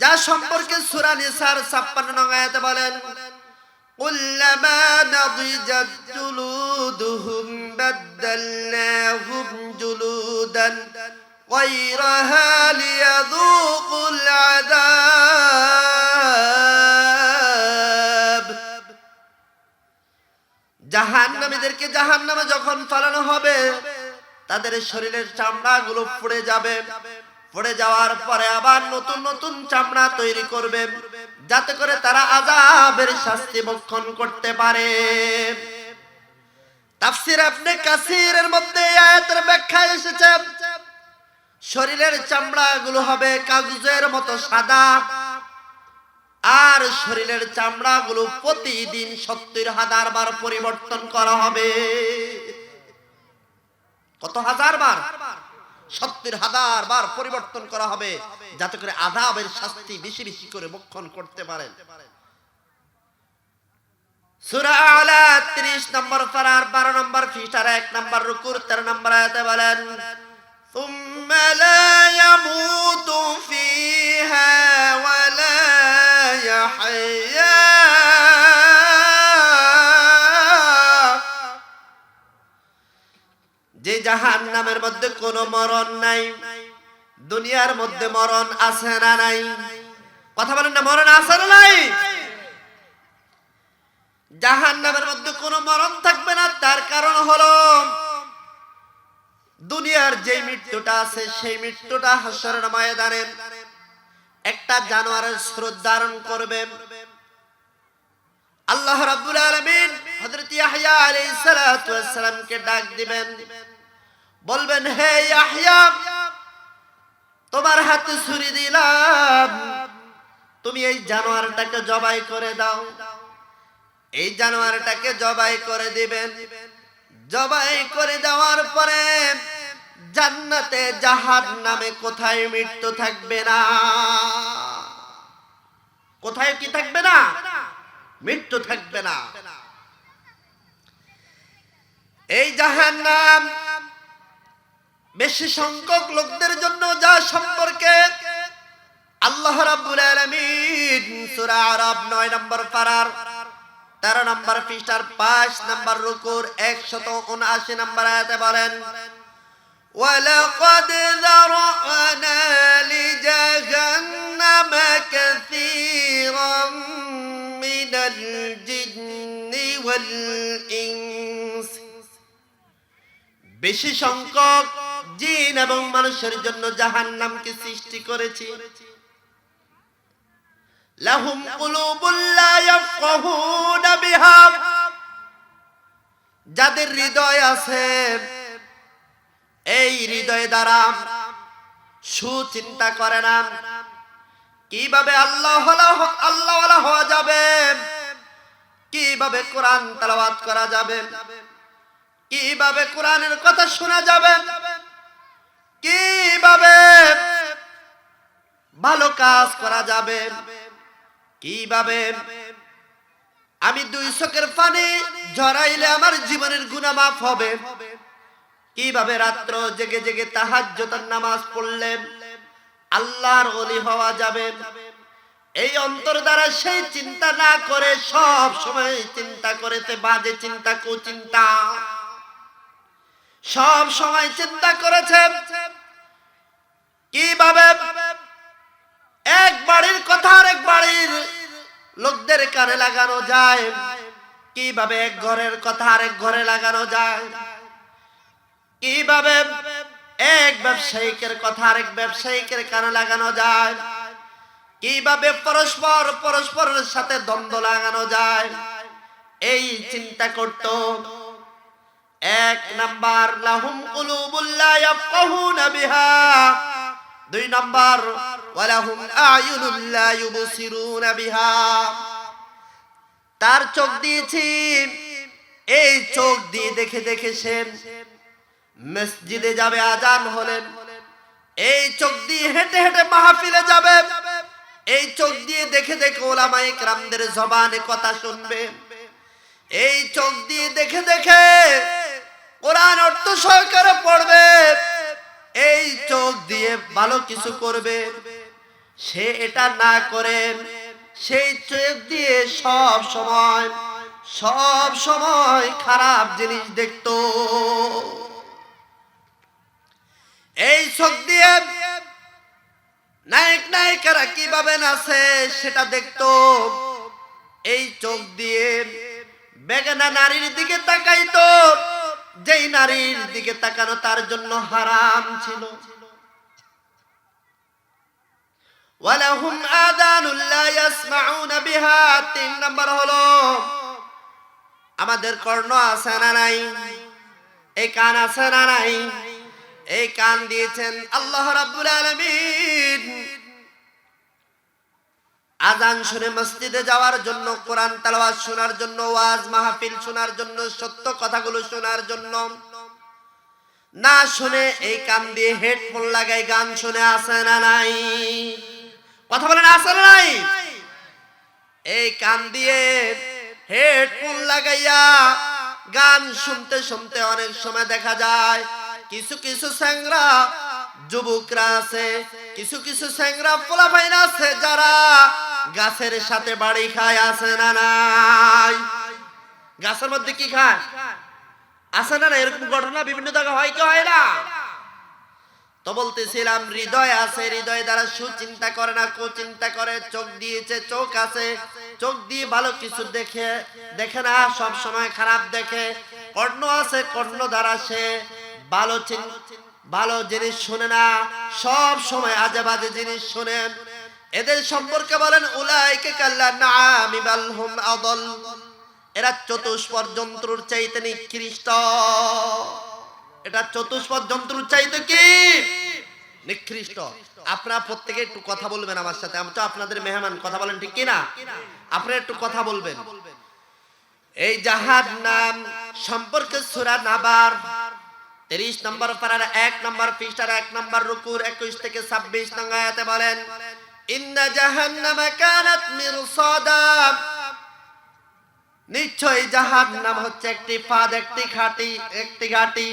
যা সম্পর্কে সূরা নিসার 56 নং আয়াতে বলেন, কুল্লামা নাদিজাত জুলুদুহুম বাদদালনাহুম জুলুদান গায়রাহা লিয়াযুকুল আযাব। জাহান্নামীদেরকে জাহান্নামে যখন ফালানো হবে, তাদের শরীরের চামড়াগুলো পুড়ে যাবে। পুড়ে যাওয়ার পরে আবার নতুন নতুন চামড়া তৈরি করবে, যাতে করে তারা আযাবের শাস্তি ভক্ষণ করতে পারে। তাফসীর ইবনে কাসিরের মধ্যে এই আয়াতের ব্যাখ্যা এসেছে, শরীরের চামড়াগুলো হবে কাগজের মতো সাদা, আর শরীরের চামড়াগুলো প্রতিদিন 70,000 বার পরিবর্তন করা হবে। কত হাজার বার? 70,000 বার পরিবর্তন করা হবে, যাতে করে আযাবের শাস্তি বেশি বেশি করে ভক্ষণ করতে পারেন। সূরা আলা 30 নম্বর পারার 12 নম্বর পৃষ্ঠার 1 নম্বর রুকুর 13 নম্বর আয়াতে বলেন, সুম্মা লা ইয়ামুতু ফিহা ওয়া লা ইয়াহইয়া। যে জাহান্নামের মধ্যে কোনো মরণ নাই। দুনিয়ার মধ্যে মরণ আছে না নাই? কথা বলেন না, মরণ আছে না নাই? জাহান্নামের মধ্যে কোনো মরণ থাকবে না। তার কারণ হলো, দুনিয়ার যে মৃত্যুটা আছে, সেই মৃত্যুটা হাসরের ময়দানে একটা জানোয়ারের স্রোত ধারণ করবে। আল্লাহ রাব্বুল আলামিন হযরত ইয়াহইয়া আলাইহিস সালাতু ওয়াস সালামকে ডাক দিবেন, বলবেন, হে ইয়াহইয়া, তোমার হাতে ছুরি দিলাম, তুমি এই জানোয়ারটাকে জবাই করে দাও। এই জানোয়ারটাকে জবাই করে দিবেন। জবাই করে দেওয়ার পরে জান্নাতে জাহান্নামে কোথায় মৃত্যু থাকবে না? কোথায় কি থাকবে না? মৃত্যু থাকবে না। এই জাহান্নাম বেশি সংখ্যক লোকদের জন্য যা সম্পর্কে আল্লাহ রাব্বুল আলামিন সূরা আরাব 9 নম্বর পারার 13 নম্বর পৃষ্ঠার 5 নম্বর রুকুর 179 নম্বর আয়াতে বলেন, ওয়ালাকাদ যারানা লিজাহান্নাম কাসীরাম মিনাল জিন্নি ওয়াল ইনস। বেশি সংখ্যক জিন এবং মানুষের জন্য জাহান্নামকে সৃষ্টি করেছি। লাহুম কুলুবুল লা ইয়াফকাহুনা বিহা, যাদের হৃদয় আছে এই হৃদয় দ্বারা সুচিন্তা করে না। কিভাবে আল্লাহ ওয়ালা হওয়া যাবে, কিভাবে কোরআন তেলাওয়াত করা যাবে, কিভাবে কোরআনের কথা শোনা যাবে, কিভাবে ভালো কাজ করা যাবে, কিভাবে আমি 2 চোখের পানি ঝরাইলে আমার জীবনের গুনাহ মাফ হবে, কিভাবে রাত্র জেগে জেগে তাহাজ্জুদের নামাজ পড়লে আল্লাহর ওলি হওয়া যাবে। এই অন্তর দ্বারা সেই চিন্তা না করে সব সময় চিন্তা করেছে বাজে চিন্তা, কুচিন্তা। সব সময় চিন্তা করেছে কিভাবে এক বাড়ির কথা আরেক বাড়ির লোকদের কানে লাগানো যায়, কিভাবে এক ঘরের কথা আরেক ঘরে লাগানো যায়, কিভাবে এক ব্যবসায়িকের কথা আরেক ব্যবসায়িকের কানে লাগানো যায়, কিভাবে পরস্পরের সাথে দ্বন্দ্ব লাগানো যায়, এই চিন্তা করত। 1 নাম্বার লাহুম কুলুবুল লা ইয়াফকাহুনা বিহা, 2 নাম্বার ওয়ালাহুম আয়ুনুল লা ইউবসিরুনা বিহা। তার চোখ দিয়েছি, এই চোখ দিয়ে দেখে দেখে সে মসজিদে যাবে আজান হলেন, এই চোখ দিয়ে হেঁটে হেঁটে মাহফিলে যাবে, এই চোখ দিয়ে দেখে দেখে উলামায়ে কেরামদের জবানে কথা শুনবে, এই চোখ দিয়ে দেখে দেখে কোরআন অর্থ সহকারে পড়বে, এই চোখ দিয়ে ভালো কিছু করবে। সে এটা না করে সেই চোখ দিয়ে সব সময় খারাপ জিনিস দেখতো। এই চোখ দিয়ে নায়ক নায়িকারা কিভাবে নাচে সেটা দেখতো। এই চোখ দিয়ে বেগানা নারীর দিকে তাকাইতো, যেই নারীর দিকে তাকানো তার জন্য হারাম ছিল। ওয়ালাহুম আযানুল লা ইয়াসমাউনা বিহা, 3 নাম্বার হলো আমাদের কর্ণ আছে না নাই, এই কান আছে না নাই, এই কান দিয়েছেন আল্লাহ রাব্বুল আলামিন আযান শুনে মসজিদে যাওয়ার জন্য, কোরআন তেলাওয়াত শোনার জন্য, ওয়াজ মাহফিল শোনার জন্য, সত্য কথাগুলো শোনার জন্য। না শুনে এই কান দিয়ে হেডফোন লাগাই গান শুনে আছে না নাই? কথা বলেন আছে না নাই? এই কান দিয়ে হেডফোন লাগাইয়া গান শুনতে শুনতে অনেক সময় দেখা যায় কিছু কিছু স্যাংরা যুবকরা আছে, কিছু কিছু স্যাংরা পোলাপাইন আছে যারা গাছের সাথে বাড়ি খায় আছে না নাই? গাছের মধ্যে কি খায় আছে না? এরকম ঘটনা বিভিন্ন জায়গায় হয় কি হয় না? তো বলতেছিলাম হৃদয় আছে, হৃদয় দ্বারা সুচিন্তা করে না, কুচিন্তা করে। চোখ দিয়েছে, চোখ আছে, চোখ দিয়ে ভালো কিছু দেখে না, সব সময় খারাপ দেখে। কর্ণ আছে, কর্ণ দ্বারা সে ভালো জিনিস শুনে না, সব সময় আজে বাজে জিনিস শুনেন। এদের সম্পর্কে বলেন উলাইকা কাল্লানামি বাল হুম আদল, এরা চতুষ্পদ জন্তুর চাইতে নিকৃষ্ট। এটা চতুষ্পদ জন্তুর চাইতে কি নিকৃষ্ট। আপনারা প্রত্যেকে একটু কথা বলবেন আমার সাথে, আমি তো আপনাদের মেহমান, কথা বলেন ঠিক কি না? আপনারা একটু কথা বলবেন। এই জাহান্নাম সম্পর্কে সূরা নাবার 30 নম্বর পারার 1 নম্বর পৃষ্ঠার 1 নম্বর রুকুর 21 থেকে 26 নং আয়াতে বলেন, ইন্না জাহান্নামা কানাত মিরসাদা, নিশ্চয়ই জাহান্নাম হচ্ছে একটি ফাঁদ, একটি ঘাটি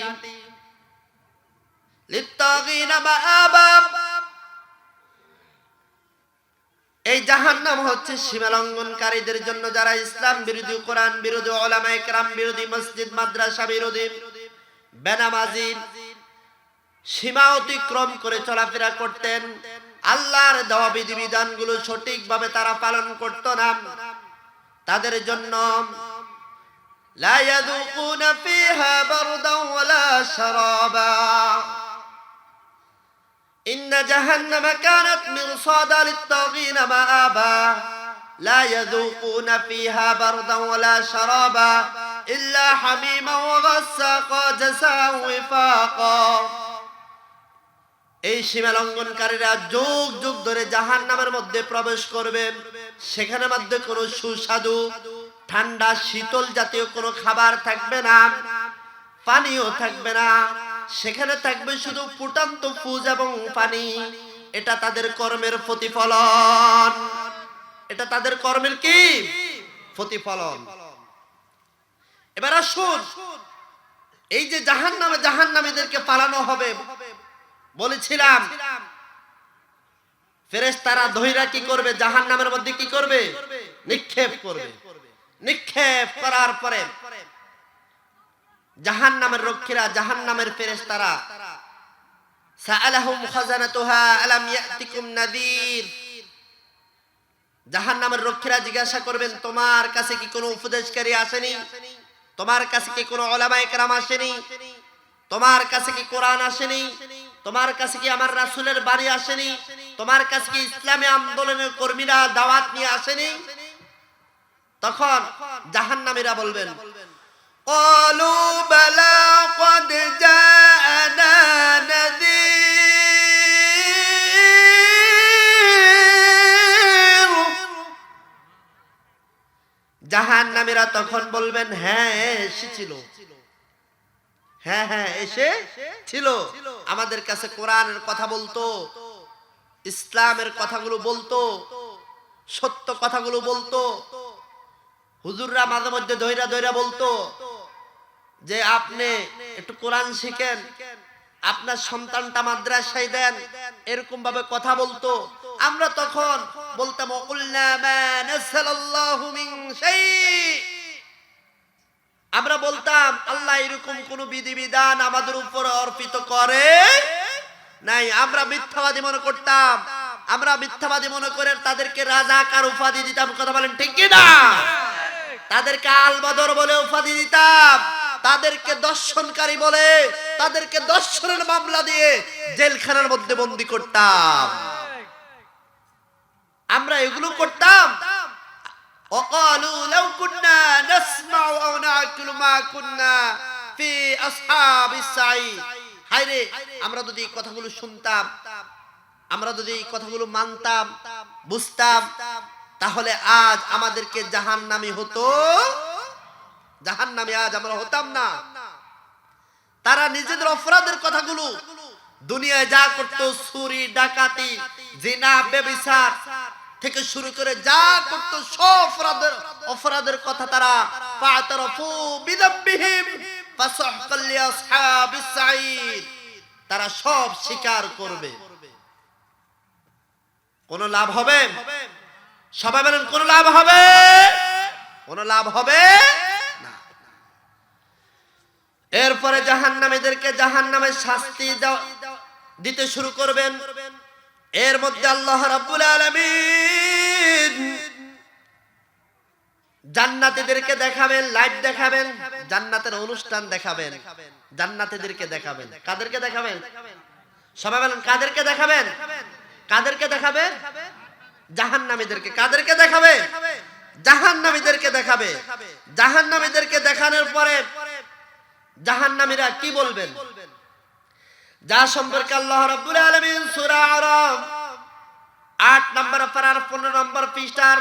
লিত্তাগিনা মাআবা, এই জাহান্নাম হচ্ছে সীমা লঙ্ঘনকারীদের জন্য, যারা ইসলাম বিরোধী, কোরআন বিরোধী, উলামায়ে কেরাম বিরোধী, মসজিদ মাদ্রাসা বিরোধী, বেনামাজি, সীমা অতিক্রম করে চলাফেরা করতেন, আল্লাহর দেওয়া বিধিবিধানগুলো সঠিকভাবে তারা পালন করত না। তাদের জন্য লা ইয়াযুকুনা ফিহা বারদান ওয়ালা শারাবা, ইন্না জাহান্নামা কানাত মিরসাদা লিত্তাগিনা মাআবা, লা ইয়াযুকুনা ফিহা বারদান ওয়ালা শারাবা ইল্লা হামিমান ওয়া গাসসাকা জাযাআন ওয়াফাকা। এই সীমা লঙ্ঘনকারীরা যুগ যুগ ধরে জাহান্নামের মধ্যে প্রবেশ করবে। সেখানে মধ্যে কোনো সুস্বাদু ঠান্ডা শীতল জাতীয় কোনো খাবার থাকবে না, পানিও থাকবে না। সেখানে থাকবে শুধু ফুটন্ত ফুজ এবং পানি। এটা তাদের কর্মের প্রতিফলন, এটা তাদের কর্মের কি প্রতিফলন। এবার আসুন, এই যে জাহান্নামীদেরকে পালানো হবে বলেছিলাম, ফেরেশতারা ধৈরা কি করবে? জাহান্নামের মধ্যে কি করবে? নিক্ষেপ করবে। নিক্ষেপ করার পরে জাহান্নামের রক্ষীরা, জাহান্নামের ফেরেশতারা, সাআলাহুম খাজানাতুহা আলাম ইয়াতিকুম নাযীর, জাহান্নামের রক্ষীরা জিজ্ঞাসা করবেন, তোমার কাছে কি কোনো উপদেশকারী আসেনি? তোমার কাছে কি কোনো উলামায়ে কেরাম আসেনি? তোমার কাছে কি কোরআন আসেনি? তোমার কাছে কি আমার রাসূলের বাণী আসেনি? তোমার কাছে কি ইসলামী আন্দোলনের কর্মীরা দাওয়াত নিয়ে আসেনি? তখন জাহান্নামীরা বলবেন, ক্বালু বালা ক্বাদ জাআনা নাযীর, জাহান্নামীরা তখন বলবেন, হ্যাঁ এসেছিল, হ্যাঁ এসেছিল, আমাদের কাছে কোরআনের কথা বলতো, ইসলামের কথাগুলো বলতো, সত্য কথাগুলো বলতো। হুজুররা মাঝে মধ্যে ধৈরা বলতো যে আপনি একটু কোরআন শিখেন, আপনার সন্তানটা মাদ্রাসায় দেন, এরকম ভাবে কথা বলতো। আমরা তখন বলতাম, ওকুলনা মা নাযালাল্লাহু মিন শাই, আমরা বলতাম আল্লাহ এরকম কোন বিধিবিধান আমাদের উপর অর্পিত করে নাই। আমরা মিথ্যাবাদী মনে করতাম, আমরা মিথ্যাবাদী মনে করে তাদেরকে রাজাকার উপাধি দিতাম। কথা বলেন ঠিক কি না? তাদেরকে আল বদর বলে উপাধি দিতাম, তাদেরকে দর্শনকারী বলে, তাদেরকে দর্শনের মামলা দিয়ে জেলখানার মধ্যে বন্দী করতাম। আমরা এগুলো করতাম। وقالوا لو كنا نسمع أو نعقل ما كنا في أصحاب السعير, হায়রে আমরা যদি এই কথাগুলো শুনতাম, আমরা যদি এই কথাগুলো মানতাম, বুঝতাম, তাহলে আজ আমাদেরকে জাহান্নামী হতো, জাহান্নামী আজ আমরা হতাম না। তারা নিজেদের অপরাধের কথাগুলো, দুনিয়ায় যা করতো, চুরি ডাকাতি জিনা ব্যভিচার থেকে শুরু করে যা করতো, সব অপরাধের কথা তারা ফাতারাফু বিযাম্বিহিম ফাসাহকাল লিআসহাবিস সাঈদ, তারা সব স্বীকার করবে। কোন লাভ হবে? সবাই বলেন কোন লাভ হবে? কোন লাভ হবে না। এরপরে জাহান্নামীদেরকে জাহান্নামের শাস্তি দিতে শুরু করবেন। এর মধ্যে আল্লাহ রাব্বুল আলামিন জান্নাতীদেরকে দেখাবেন, লাইভ দেখাবেন, জান্নাতের অনুষ্ঠান দেখাবেন, জান্নাতীদেরকে দেখাবেন। কাদেরকে দেখাবেন? সবাই বলেন কাদেরকে দেখাবেন? কাদেরকে দেখাবেন? জাহান্নামীদেরকে। কাদেরকে দেখাবে? জাহান্নামীদেরকে দেখাবে। জাহান্নামীদেরকে দেখানোর পরে জাহান্নামীরা কি বলবেন? যা সম্পর্কে আল্লাহ রাব্বুল আলামিন সূরা আরাফ 8 নম্বর পারার 15 নম্বর পৃষ্ঠার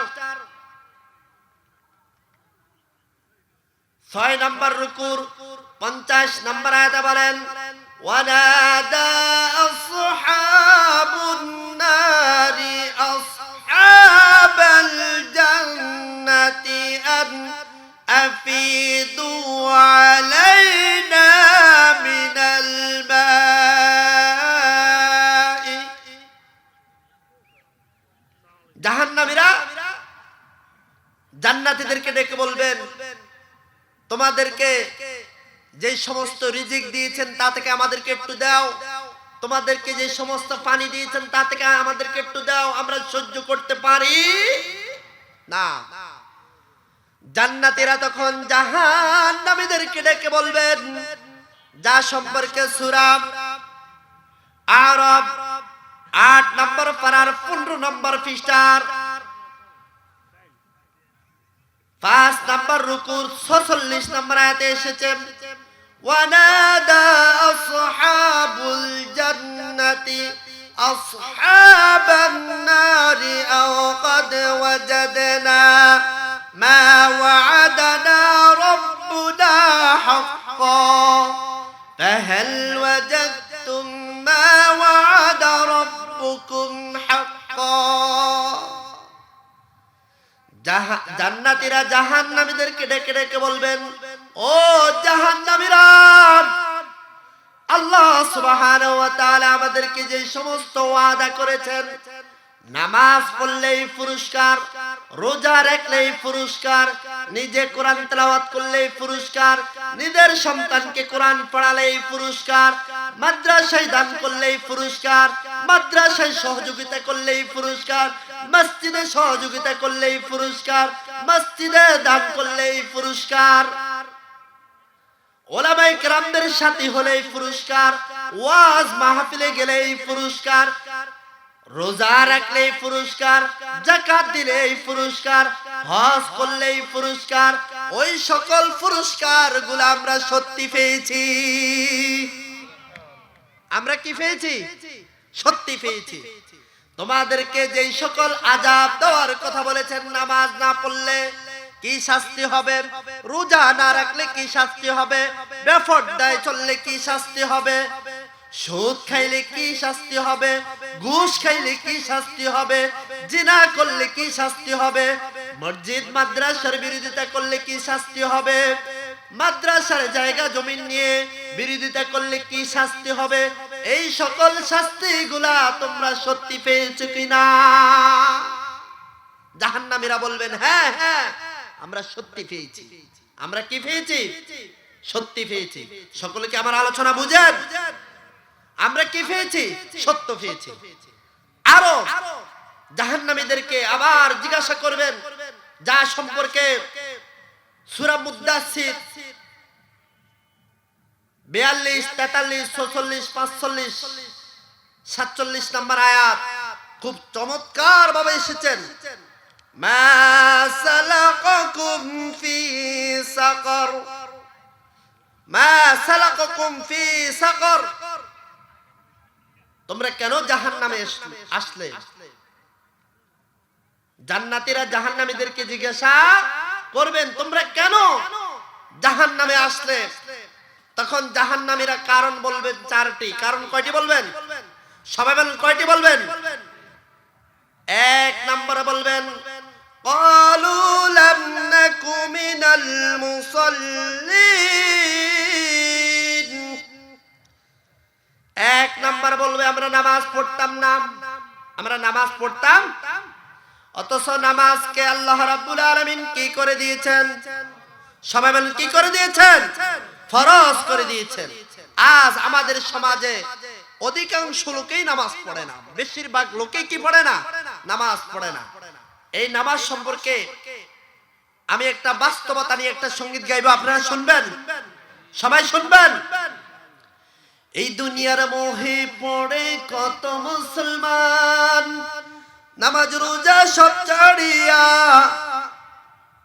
6 নম্বর রুকুর 50 নম্বর আয়াতে বলেন ওয়ানাদা আসহাবুন নারি আসহাবাল জান্নাতি আন আফিদু আলাইনা মিনাল মাই। জাহান্নামীরা জান্নাতীদেরকে ডেকে বলবেন তোমাদেরকে যে সমস্ত রিজিক দিয়েছেন তা থেকে আমাদেরকে একটু দাও, তোমাদেরকে যে সমস্ত পানি দিয়েছেন তা থেকে আমাদেরকে একটু দাও, আমরা সহ্য করতে পারি না। জান্নাতীরা তখন জাহান্নামীদেরকে ডেকে বলবেন যা সম্পর্কে সূরা আরাফ 8 নম্বর পারার 15 নম্বর পৃষ্ঠার 5 নম্বর রুকুর 46 নম্বর আয়াতে এসেছে ওয়ানাদা আসহাবুল জান্নাতি আসহাবান নারি আও ক্বাদ ওয়াজাদনা মা ওয়া'আদানা রাব্বুনা হাক্কান ফাহাল ওয়াজাদতুম মা ওয়া'আদা রাব্বুকুম হাক্কান। জান্নাতীরা জাহান্নামীদেরকে ডেকে ডেকে বলবেন ও জাহান্নামীরা, আল্লাহ সুবহানাহু ওয়া তাআলা আমাদেরকে যে সমস্ত ওয়াদা করেছেন, নামাজ পড়লেই পুরস্কার, রোজা রাখলেই পুরস্কার, নিজে কোরআন তেলাওয়াত করলেই পুরস্কার, নিজের সন্তানকে কোরআন পড়ালেই পুরস্কার, মাদ্রাসায় দান করলেই পুরস্কার, মাদ্রাসায় সহযোগিতা করলেই পুরস্কার, মসজিদে সহযোগিতা করলেই পুরস্কার, মসজিদে দান করলেই পুরস্কার, ওলামায়ে কেরামদের সাথী হলেই পুরস্কার, ওয়াজ মাহফিলে গেলেই পুরস্কার, রোজা রাখলেই পুরস্কার, যাকাত দিলেই পুরস্কার, হজ করলেই পুরস্কার। ওই সকল পুরস্কারগুলো আমরা সত্যি পেয়েছি। আমরা কি পেয়েছি? সত্যি পেয়েছি। তোমাদেরকে যেই সকল আযাব দেওয়ার কথা বলেছেন, নামাজ না পড়লে কি শাস্তি হবে, রোজা না রাখলে কি শাস্তি হবে, বেপরদায় চললে কি শাস্তি হবে, সুদ খাইলে কি শাস্তি হবে, ঘুষ খাইলে কি শাস্তি হবে, জিনা করলে কি শাস্তি হবে, মসজিদ মাদ্রাসার বিরোধিতা করলে কি শাস্তি হবে, মাদ্রাসার জায়গা জমি নিয়ে বিরোধিতা করলে কি শাস্তি হবে, এই সকল শাস্তিগুলা তোমরা সত্যি পেয়েছো কিনা? জাহান্নামীরা বলবেন হ্যাঁ হ্যাঁ আমরা সত্যি পেয়েছি। আমরা কি পেয়েছি? সত্যি পেয়েছি। সকলে কি আমার আলোচনা বুঝেন? আমরা কি পেয়েছি? সত্য পেয়েছি। আরো জাহান্নামীদেরকে আবার জিজ্ঞাসা করবেন যা সম্পর্কে সূরা মুদ্দাসসির 42, 43, 46, 45, 47 নম্বর আয়াত খুব চমৎকার ভাবে এসেছেন। মা সালাকাকুম ফি সাকার, মা সালাকাকুম ফি সাকার, তোমরা কেন জাহান্নামে আসলে? জান্নাতীরা জাহান্নামীদেরকে জিজ্ঞাসা করবেন তোমরা কেন জাহান্নামে আসলে? তখন জাহান্নামীরা কারণ বলবেন 4টি। কারণ কয়টি বলবেন? সবাই বলেন কয়টি বলবেন? 1 নম্বরে বলবেন ক্বালু লাম নাকু মিনাল মুসাল্লিন। 1 নম্বর বলবে আমরা নামাজ পড়তাম না, আমরা নামাজ পড়তাম, অথচ নামাজকে আল্লাহ রাব্বুল আলামিন কি করে দিয়েছেন? সবাই বলেন কি করে দিয়েছেন? ফরজ করে দিয়েছেন। আজ আমাদের সমাজে অধিকাংশ লোকেই নামাজ পড়ে না, বেশিরভাগ লোকেই কি পড়ে না? নামাজ পড়ে না। এই নামাজ সম্পর্কে আমি একটা বাস্তবতা নিয়ে একটা সঙ্গীত গাইবো, আপনারা শুনবেন, সবাই শুনবেন। এই দুনিয়ার মোহে পড়ে কত মুসলমান, নামাজ রোজা সব ছাড়িয়া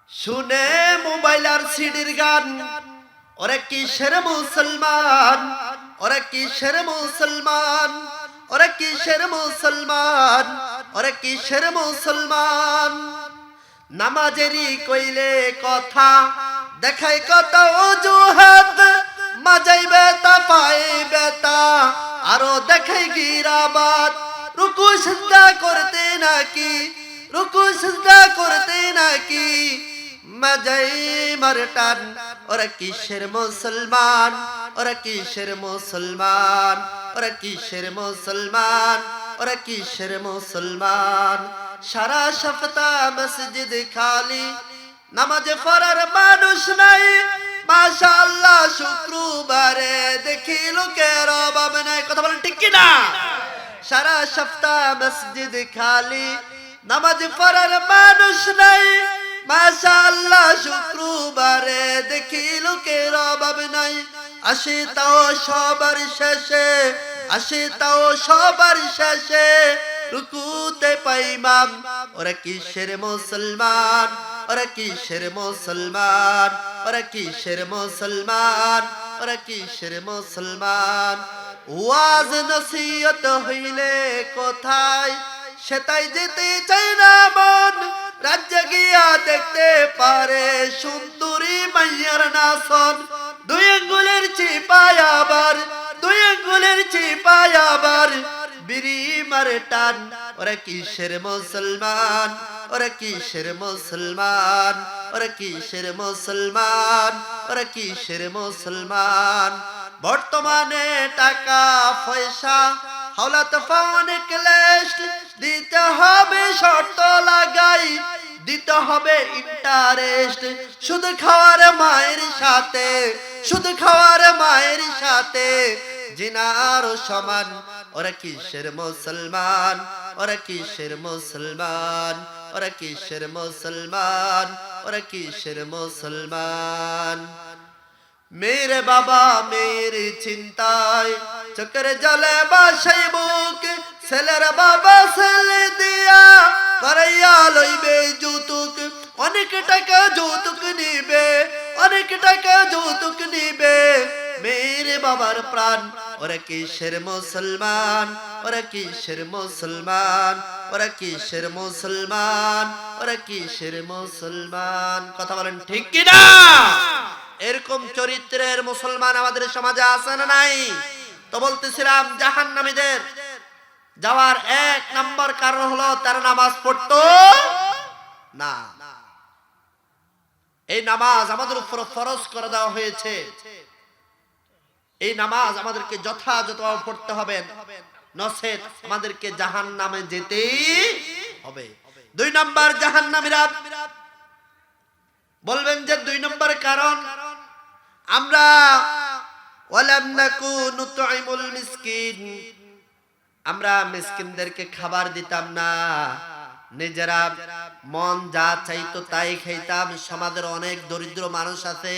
শুনে মোবাইল আর সিডির গান। ওরে কিসের মুসলমান, ওরা কিসের মুসলমান, ওরা কিসের মুসলমান, ওরা কিসের মুসলমান। নামাজেরই কইলে কথা দেখাই কত অজুহাত, মাজাই বেতা পায়ে বেতা আরো দেখাই গিরাবাত। রুকু সিজদা করতে নাকি, রুকু সিজদা করতে নাকি মাজাই মারটান। ওরা কিসের মুসলমান, ওরা কিসের মুসলমান, ওরা কিসের মুসলমান, ওরা কিসের মুসলমান। সারা সপ্তাহ মসজিদ খালি, নামাজে পড়ার মানুষ নাই। মাশাআল্লাহ শুক্রবারে দেখি লোকের অভাব নাই। কথা বলেন ঠিক কি না? সারা সপ্তাহ মসজিদ খালি, নামাজে পড়ার মানুষ নাই। মাশাআল্লাহ শুক্রবারে দেখি লোকের অভাব নাই। আসে তাও সবার শেষে, আসে তাও সবার শেষে রুকুতে পাই ইমাম। ওরা কিসের মুসলমান, ওরা কিসের মুসলমান, ওরা কিসের মুসলমান, ওরা কিসের মুসলমান। ওয়াজ নসিহত হইলে কোথায় সেটাই যেতে চাই না মন। রাজ্যে গিয়া দেখতে পারে সুন্দরী মাইয়ার নাচন। দুই আঙ্গুলের চিপায় আবার, দুই আঙ্গুলের চিপায় আবার বিড়ি মারে টান। ওরা কিসের মুসলমান, ওরা কিসের মুসলমান, ওরা কিসের মুসলমান, ওরা কিসের মুসলমান। বর্তমানে টাকা পয়সা হাওলাত ফানে ক্লেশ, দিতে হবে শর্ত লাগাই, দিতে হবে ইন্টারেস্ট। শুধু খাওয়ার মায়ের সাথে, শুধু খাওয়ার মায়ের সাথে জিনার সমান। ওরা কিসের মুসলমান, ওরা কিসের মুসলমান, ওরা কিসের মুসলমান, ওরা কিসের মুসলমান। মেরে বাবা মেয়ের চিন্তায় চোখের জলে বাসাই বুক। ছেলের বাবা ছেলে দিয়া করাইয়া লইবে যৌতুক। অনেক টাকা যৌতুক নিবে, অনেক টাকা যৌতুক নিবে মেরে বাবার প্রাণ। ওরা কিসের মুসলমান, ওরা কিসের মুসলমান, ওরা কিসের মুসলমান, ওরা কিসের মুসলমান। কথা বলেন ঠিক কি না? এরকম চরিত্রের মুসলমান আমাদের সমাজে আছে না নাই? তো বলতেছিলাম জাহান্নামীদের যাওয়ার এক নাম্বার কারণ হলো তারা নামাজ পড়তো না। এই নামাজ আমাদের উপর ফরজ করে দেওয়া হয়েছে। এই নামাজ আমাদেরকে যথাযথভাবে পড়তে হবে, নচেত আমাদেরকে জাহান্নামে যেতেই হবে। দুই নাম্বার জাহান্নামীরা বলবেন যে দুই নম্বর কারণ আমরা ওয়ালাম নাকু নুতইমুল মিসকিন, আমরা মিসকিনদেরকে খাবার দিতাম না, নিজেরা মন যা চাইতো তাই খাইতাম। সমাজের অনেক দরিদ্র মানুষ আছে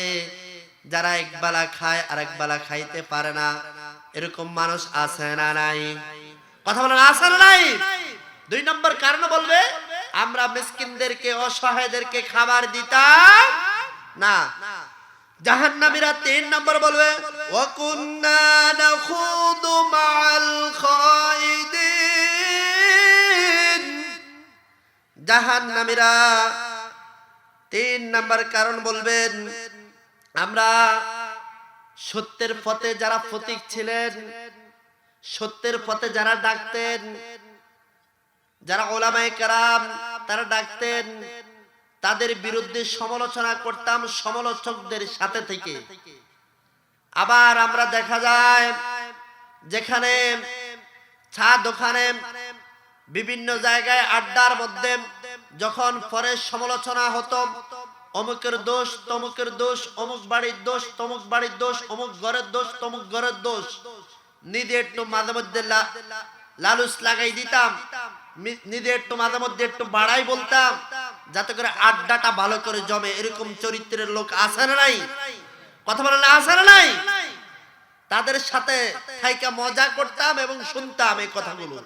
যারা একবেলা খায় আর একবেলা খাইতে পারে না। এরকম মানুষ আছে না নাই? কথা বলেন আছে না নাই? দুই নম্বর কারণ বলবে আমরা মিসকিনদেরকে অসহায়দেরকে খাবার দিতাম না। জাহান্নামীরা তিন নম্বর বলবে ওয়া কুন্না নাখুদু মাআল খাইদিন। জাহান্নামীরা তিন নম্বর কারণ বলবেন আমরা সত্যের পথে যারা পথিক ছিলেন, সত্যের পথে যারা ডাকতেন, যারা ওলামায়ে কেরাম তারা ডাকতেন, তাদের বিরুদ্ধে সমালোচনা করতাম সমালোচকদের সাথে থেকে। আবার আমরা দেখা যায় যেখানে চা দোকানে বিভিন্ন জায়গায় আড্ডার মধ্যে যখন পরে সমালোচনা হতো, অমুকের দোষ তমুকের দোষ, অমুক বাড়ির দোষ তমুক বাড়ির দোষ, অমুক ঘরের দোষ তমুক ঘরের দোষ, নিজে একটু মাঝে মধ্যে লালুস লাগাই দিতাম, নিজে একটু মাঝে মধ্যে একটু বাড়াই বলতাম যাতে করে আড্ডাটা ভালো করে জমে। এরকম চরিত্রের লোক আছে না নাই? কথা বলেন আছে না নাই? তাদের সাথে থাইকা মজা করতাম এবং শুনতাম এই কথাগুলো।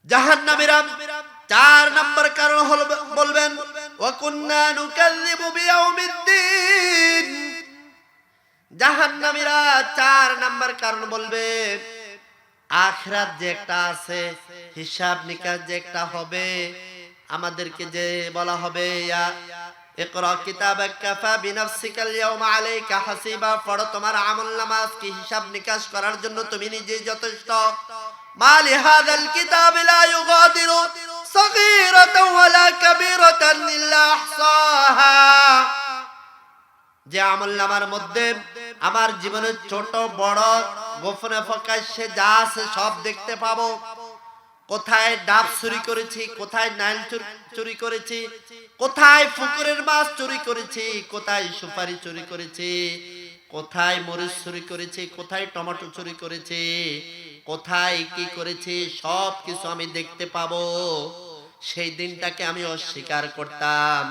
জাহান্নামীরা চার নম্বর কারণ হলো বলবেন ওয়া কুন্না নুকাযযিবু বিয়াউমিদ্দিন। জাহান্নামীরা 4 নাম্বার কারণ বলবে, আখিরাত যে একটা আছে, হিসাব নিকাশ যে একটা হবে, আমাদেরকে যে বলা হবে ইকরা কিতাবাক কাফা বিনাফসিকাল ইয়াওমা আলাইকা হাসিবা, পড়ো তোমার আমলনামা কি হিসাব নিকাশ করার জন্য তুমি নিজেই যথেষ্ট। মালি হাযাল কিতাবি লা ইউগাদিরু সগীরাতান ওয়ালা কাবীরাতান ইল্লা আহসাহা, যে আমলনামার মধ্যে আমার জীবনের ছোট বড় গোপনে প্রকাশ্যে যা আছে সব দেখতে পাবো। কোথায় ডাব চুরি করেছি, কোথায় নাইল চুরি করেছি, কোথায় পুকুরের মাছ চুরি করেছি, কোথায় সুপারি চুরি করেছি, কোথায় মরিচ চুরি করেছি, কোথায় টমেটো চুরি করেছি, কোথায় কি করেছি, সব কিছু আমি দেখতে পাবো। সেই দিনটাকে আমি অস্বীকার করতাম।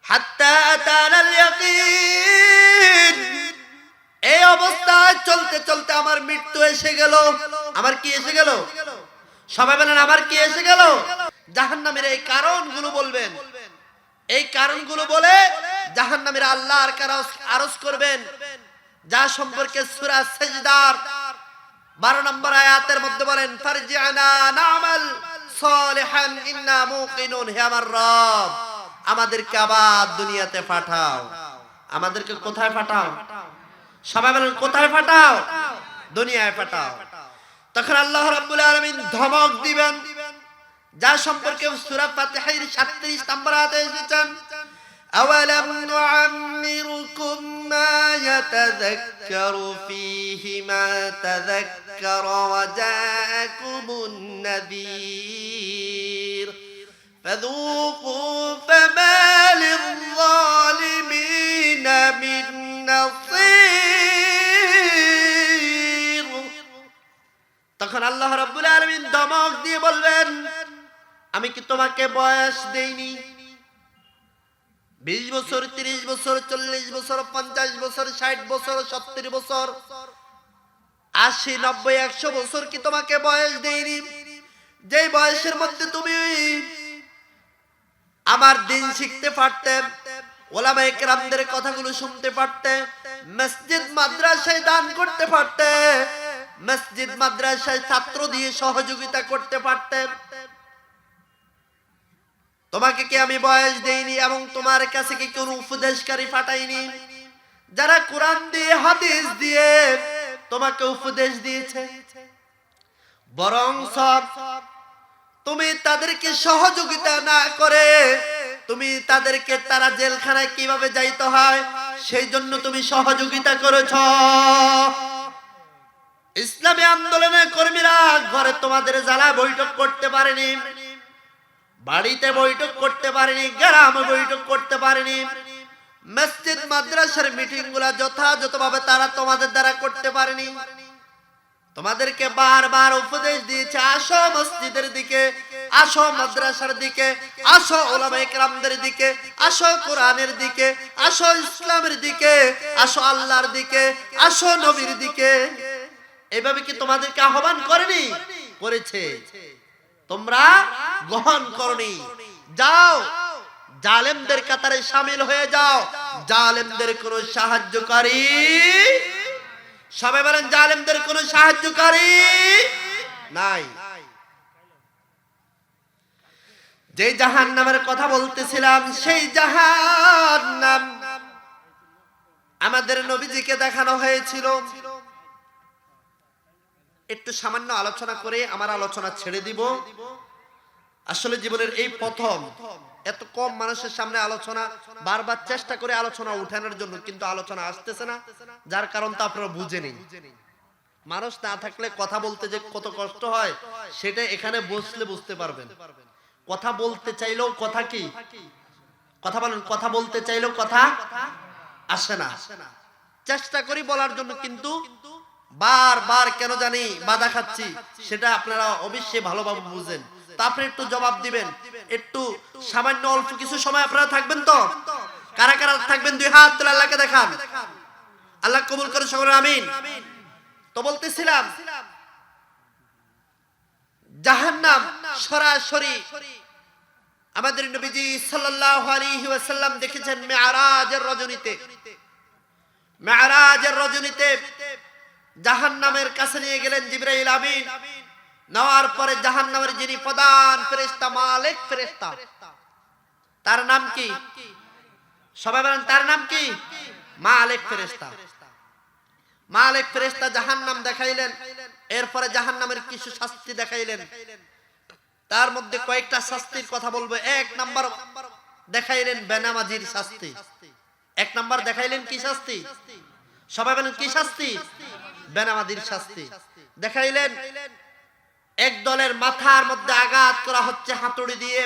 হাত্তা আতানাল ইয়াকিন, এই অবস্থায় চলতে চলতে আমার মৃত্যু এসে গেল। আমার কি এসে গেল? সবাই বলেন আমার কি এসে গেল? জাহান্নামের এই কারণগুলো বলবেন। এই কারণগুলো বলে জাহান্নামের আল্লাহর কাছে আরজ করবেন, যা সম্পর্কে সূরা সাজদার 12 নম্বর আয়াতের মধ্যে বলেন, ফারজি'না না'মাল সালিহান ইন্না মুকিনুন, হে আমার রব আমাদেরকে আবার দুনিয়াতে পাঠাও। আমাদেরকে কোথায় পাঠাও? সবাই বলেন কোথায় পাঠাও? দুনিয়ায় পাঠাও। তখন আল্লাহ রাব্বুল আলামিন ধমক দিবেন, যা সম্পর্কে সূরা ফাতিহার 37 নম্বর আয়াতে এসেছেন, আওয়ালাম নুআম্মিরুকুম মা ইয়াতাযাক্কারু ফীহি মা তাযাক্কারা ওয়া জাআকুমুন নাযীর ফাযূকু ফামা লিয-যালিমিনা মিন নাসীর। তখন আল্লাহ রাব্বুল আলামিন ধমক দিয়ে বলবেন, আমি কি তোমাকে বয়স দেইনি? 20 বছর, 30 বছর, 40 বছর, 50 বছর, 60 বছর, 70 বছর, 80, 90, 100 বছর কি তোমাকে বয়স দেইনি? যেই বয়সের মধ্যে তুমি আমার দিন শিখতে পারতে, ওলামায়ে কেরামদের কথাগুলো শুনতে পারতে, মসজিদ মাদ্রাসায় দান করতে পারতে, মসজিদ মাদ্রাসায় ছাত্র দিয়ে সহযোগিতা করতে পারতে। তোমাকে কি আমি বয়স দেইনি? এবং তোমার কাছে কি কোনো উপদেশকারী পাঠাইনি, যারা কোরআন দিয়ে হাদিস দিয়ে তোমাকে উপদেশ দিয়েছে? বরং সব তুমি তাদেরকে সহযোগিতা না করে তুমি তাদেরকে তারা জেলখানায় কিভাবে যাইতে হয় সেই জন্য তুমি সহযোগিতা করেছ। ইসলামী আন্দোলনের কর্মীরা ঘরে তোমাদের জ্বালা বৈঠক করতে পারেনি, বাড়িতে বৈঠক করতে পারেনি, গ্রামে বৈঠক করতে পারেনি, মসজিদ মাদ্রাসার মিটিং গুলা যথাযথভাবে তারা তোমাদের দ্বারা করতে পারেনি। তোমাদেরকে বারবার উপদেশ দিয়েছে, আসো মসজিদের দিকে, আসো মাদ্রাসার দিকে, আসো উলামায়ে কেরামদের দিকে, আসো কোরআনের দিকে, আসো ইসলামের দিকে, আসো আল্লাহর দিকে, আসো নবীর দিকে। এইভাবে কি তোমাদেরকে আহ্বান করেনি? করেছে। তোমরা গ্রহণ করনি। যাও জালেমদের কাতারে শামিল হয়ে যাও। জালেমদের কোনো সাহায্যকারী, সবাই বলেন জালেমদের কোনো সাহায্যকারী নাই। যে জাহান্নামের কথা বলতেছিলাম, সেই জাহান্নাম আমাদের নবীজিকে দেখানো হয়েছিল। একটু সামান্য আলোচনা করে আমার আলোচনা ছেড়ে দিব। আসলে জীবনের এই প্রথম এত কম মানুষের সামনে আলোচনা, বারবার চেষ্টা করে আলোচনা উঠানোর জন্য, কিন্তু আলোচনা আসতেছে না, যার কারণ তো আপনারা বুঝেনি। মানুষ না থাকলে কথা বলতে যে কত কষ্ট হয় সেটা এখানে বসলে বুঝতে পারবেন। কথা বলতে চাইলেও কথা কি, কথা বলেন, কথা বলতে চাইলেও কথা আসে না। চেষ্টা করি বলার জন্য, কিন্তু বারবার কেন জানি বাধা খাচ্ছি, সেটা আপনারা অবশ্যই ভালোভাবে বুঝেন। তা আপনি একটু জবাব দিবেন। একটু সামান্য অল্প কিছু সময় আপনারা থাকবেন তো? কারা কারা থাকবেন? 2 হাত তুলে আল্লাহকে দেখান। আল্লাহ কবুল করে সকলে আমিন। তো বলতেছিলাম, জাহান্নাম সরাসরি আমাদের নবীজি সাল্লাল্লাহু আলাইহি ওয়াসাল্লাম দেখেছেন মেরাজের রজনীতে। মেরাজের রজনীতে জাহান্নামের কাছে নিয়ে গেলেন জিবরাইল আমিন। নেওয়ার পরে জাহান্নামের যিনি প্রধান ফেরেশতা মালিক ফেরেশতা, তার নাম কি? সবাই বলেন তার নাম কি? মালিক ফেরেশতা। মালিক ফেরেশতা জাহান্নাম দেখাইলেন, এরপরে জাহান্নামের কিছু শাস্তি দেখাইলেন। তার মধ্যে কয়েকটা শাস্তির কথা বলবো। এক নাম্বার দেখাইলেন বেনামাজির শাস্তি। এক নাম্বার দেখাইলেন কি শাস্তি? সবাই বলেন কি শাস্তি? বেনামাজির শাস্তি দেখাইলেন। এক দলের মাথার মধ্যে আঘাত করা হচ্ছে হাতুড়ি দিয়ে।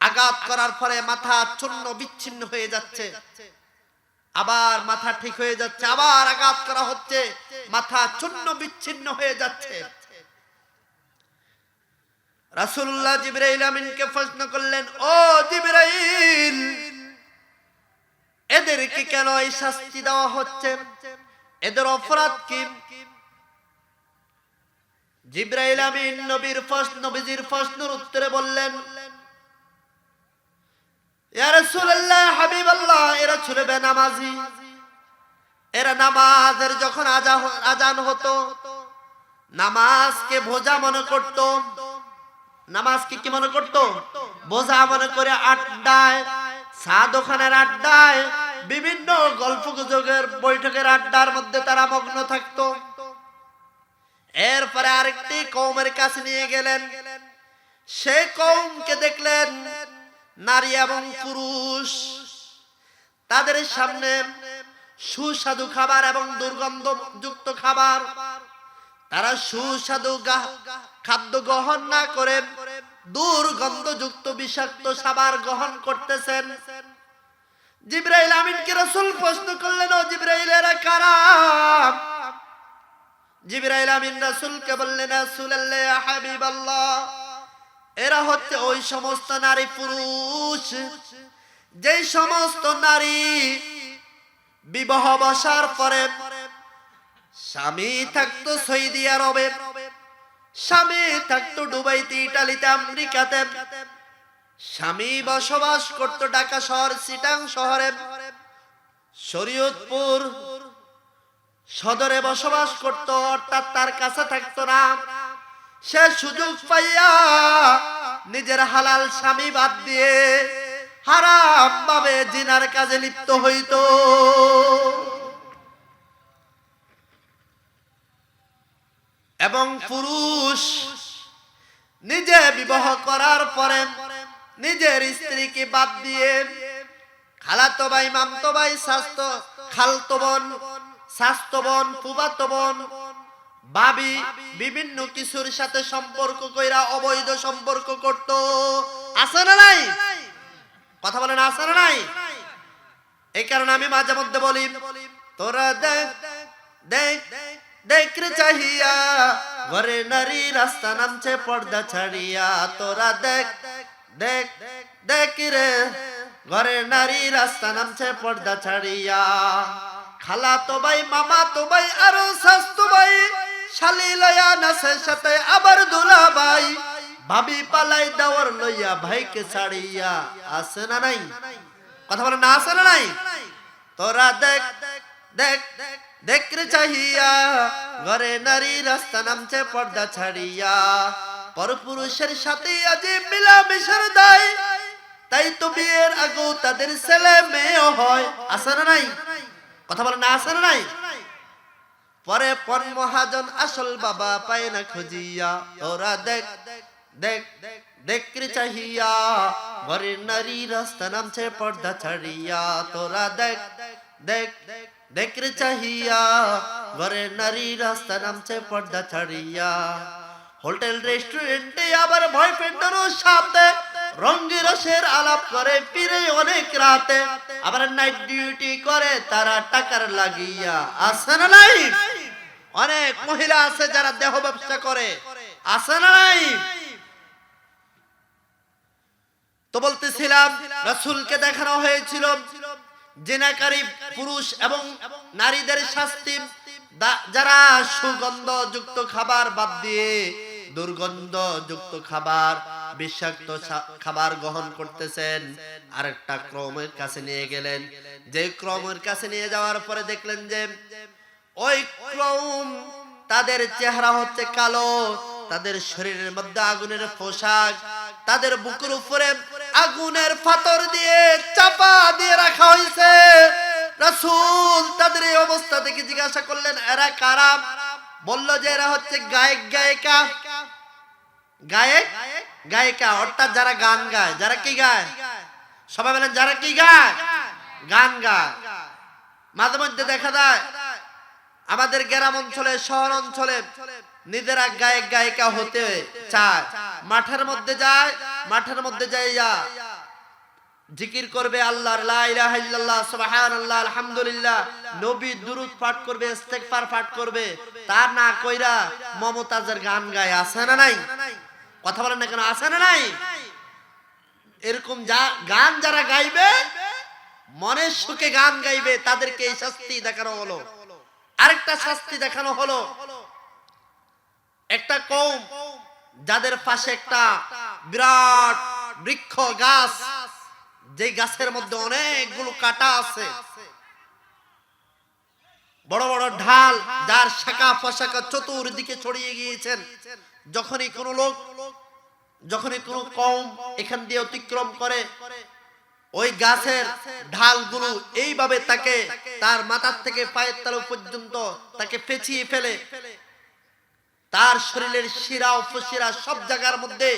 আঘাত করার পরে মাথা চূর্ণ বিচ্ছিন্ন হয়ে যাচ্ছে, আবার মাথা ঠিক হয়ে যাচ্ছে, আবার আঘাত করা হচ্ছে, মাথা চূর্ণ বিচ্ছিন্ন হয়ে যাচ্ছে। রাসূলুল্লাহ জিবরাইল আমিনকে প্রশ্ন করলেন, ও জিবরাইল, এদেরকে কেন এই শাস্তি দেওয়া হচ্ছে? এদের অপরাধ কি? জিবরাইল আমিন নবীজির প্রশ্নের উত্তরে বললেন, ইয়া রাসূলুল্লাহ, হাবিবাল্লাহ, এরা ছিল বেনামাজি। এরা নামাজের যখন আজান হতো, নামাজকে বোঝা মনে করত। নামাজকে কি মনে করত? বোঝা মনে করে আড্ডায়, চা দোকানের আড্ডায়, বিভিন্ন গল্প গুজবের বৈঠকের আড্ডার মধ্যে তারা মগ্ন থাকতো। এরপরে আরেকটি কওমের কাছে নিয়ে গেলেন। সেই কওমকে দেখলেন নারী এবং পুরুষ, তাদের সামনে সুস্বাদু খাবার এবং দুর্গন্ধযুক্ত খাবার, তারা সুস্বাদু খাদ্য গ্রহণ না করে দুর্গন্ধযুক্ত বিষাক্ত খাবার গ্রহণ করতেছেন। জিবরাইল আমিনকে রাসূল প্রশ্ন করলেন, ও জিবরাইল, এরা কারা? জিবরাইল আমিন রাসূলকে বললেন, রাসূলুল্লাহ, ইয়া হাবিবাল্লাহ, এরা হচ্ছে ওই সমস্ত নারী পুরুষ যেই সমস্ত নারী বিবাহ বসার পরে স্বামী থাকতো সৌদি আরবে, স্বামী থাকতো দুবাইতে, ইটালিতে, আমেরিকাতে, স্বামী বসবাস করতো ঢাকা শহর, চিটাং শহরে, শরীয়তপুর সদরে বসবাস করত, অর্থাৎ তার কাছে থাকতো না। সে সুযোগ পাইয়া নিজের হালাল স্বামী বাদ দিয়ে হারাম ভাবে জিনার কাজে লিপ্ত হইত। এবং পুরুষ নিজে বিবাহ করার পরে নিজের স্ত্রীকে বাদ দিয়ে খালাতো ভাই, মামতো ভাই, খালতো বোন, শাস্তো বোন, ফুফাতো বোন, ভাবি, বিভিন্ন কিছুর সাথে সম্পর্ক কইরা অবৈধ সম্পর্ক করত। আছে না নাই? কথা বলেন, আছে না নাই? এই কারণে আমি মাঝে মধ্যে বলি, তোরা দেখ দেখ দেখ রে চাহিয়া, ঘরে নারী রাস্তা নামছে পর্দা ছাড়িয়া। তোরা দেখ দেখ দেখ রে, ঘরে নারী রাস্তা নামছে পর্দা ছাড়িয়া। খালাতো ভাই, মামাতো ভাই, আরো শাস্তো ভাই, শালি লয়া নাচে সাথে আবার দুলা ভাই, ভাবি পালাই দাওয়ার লইয়া ভাইকে ছাড়িয়া। আছে না নাই? কথা বলে না, আছে না নাই? তোরা দেখ দেখ দেখ রে চাহিয়া, ঘরে নারী রাস্তা নামছে পর্দা ছাড়িয়া। পরপুরুষের সাথে আজ মিলামেশার দায়, তাই তো বিয়ের আগেও তাদের ছেলে মেয়ে হয়। আছে না নাই? কথা বলে না, আছে না নাই? পরে পন মহাজন আসল বাবা পায় না খুঁজিয়া। তোরা দেখ দেখ দেখ রে চাহিয়া, ঘরের নারী রাস্তা নামছে পর্দা ছাড়িয়া। তোরা দেখ দেখ দেখ রে চাহিয়া, ঘরের নারী রাস্তা নামছে পর্দা ছাড়িয়া। হোটেল রেস্টুরেন্টে আবার বয়ফ্রেন্ডের সাথে রঙ্গি রসের আলাপ করে ফিরে অনেক রাতে, আবার নাইট ডিউটি করে তারা টাকার লাগিয়া। আছে না নাই? অনেক মহিলা আছে যারা দেহ ব্যবসা করে। আছে না নাই? তো বলতেছিলাম, রাসূলকে দেখানো হয়েছিল জিনাকারী পুরুষ এবং নারীদের শাস্তি। যারা সুগন্ধযুক্ত খাবার বাদ দিয়ে দুর্গন্ধযুক্ত খাবার, বিষাক্ত খাবার গ্রহণ করতেছেন। আরেকটা ক্রমের কাছে নিয়ে গেলেন। যে ক্রমের কাছে নিয়ে যাওয়ার পরে দেখলেন যে ওই ক্রম তাদের চেহারা হচ্ছে কালো, তাদের শরীরের মধ্যে আগুনের পোশাক, তাদের বুকের উপরে আগুনের পাথর দিয়ে চাপা দিয়ে রাখা হয়েছে। রাসূল তাদের এই অবস্থা দেখে জিজ্ঞাসা করলেন, এরা কারা? বলল যে এরা হচ্ছে গায়ক গায়িকা। গায়ক গায়িকা অর্থাৎ যারা গান গায়। যারা কি গায়? সবাই বলেন, যারা কি গায়? গান গায়। মাঝে মধ্যে দেখা যায় আমাদের গ্রাম অঞ্চলে, শহর অঞ্চলে নিজেরা গায়ক গায়িকা হতে চায়। মাঠের মধ্যে যায়, মাঠের মধ্যে যাইয়া জিকির করবে আল্লাহর, লা ইলাহা ইল্লাল্লাহ, সুবহানাল্লাহ, আলহামদুলিল্লাহ, নবী দুরূদ পাঠ করবে, ইস্তেগফার পাঠ করবে। তার না কইরা মমতাজের গান গায়। আছে না নাই? কথা বলেন না কেন? আছে না নাই? এরকম গান যারা গাইবে, মনের সুখে গান গাইবে, তাদেরকে এই শাস্তি দেখানো হলো। আরেকটা শাস্তি দেখানো হলো, একটা কওম যাদের পাশে একটা বিরাট বৃক্ষ গাছ, যে গাছের মধ্যে অনেকগুলো কাঁটা আছে, বড় বড় ঢাল, যার শাখা প্রশাখা চতুর্দিকে ছড়িয়ে গিয়েছেন। যখনই কোনো লোক, যখনই কোনো কওম এখান দিয়ে অতিক্রম করে, ওই গাছের ঢালগুলো এইভাবে তাকে তার মাথার থেকে পায়ের তালু পর্যন্ত তাকে পেঁচিয়ে ফেলে। তার শরীরের শিরা উপশিরা সব জায়গার মধ্যে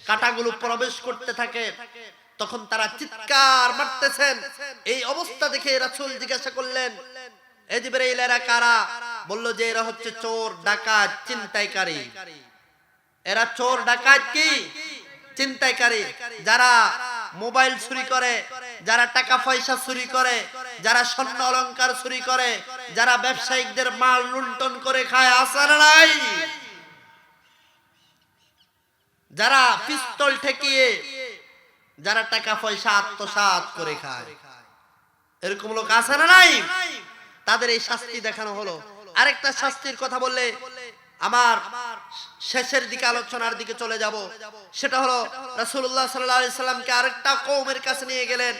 কাঁটাগুলো প্রবেশ করতে থাকে। তখন তারা চিৎকার মারতেছেন। এই অবস্থা দেখে রাসূল জিজ্ঞাসা করলেন, এ জিবরাইল, এরা কারা? বলল যে এরা হচ্ছে চোর, ডাকাত, ছিনতাইকারী। এরা চোর, ডাকাত, কি ছিনতাইকারী। যারা মোবাইল চুরি করে, যারা টাকা পয়সা চুরি করে, যারা স্বর্ণ অলংকার চুরি করে, যারা ব্যবসায়িকদের মাল লুণ্ঠন করে খায়। আছে না নাই? যারা পিস্তল ঠেকিয়ে, যারা টাকা পয়সা আত্মসাৎ করে খায়, এরকম লোক আছে না নাই? তাদের এই শাস্তি দেখানো হলো। আরেকটা শাস্তির কথা বললে আমার শেষের দিকে আলোচনার দিকে চলে যাব। সেটা হলো রাসূলুল্লাহ সাল্লাল্লাহু আলাইহি সাল্লামকে আরেকটা কওমের কাছে নিয়ে গেলেন।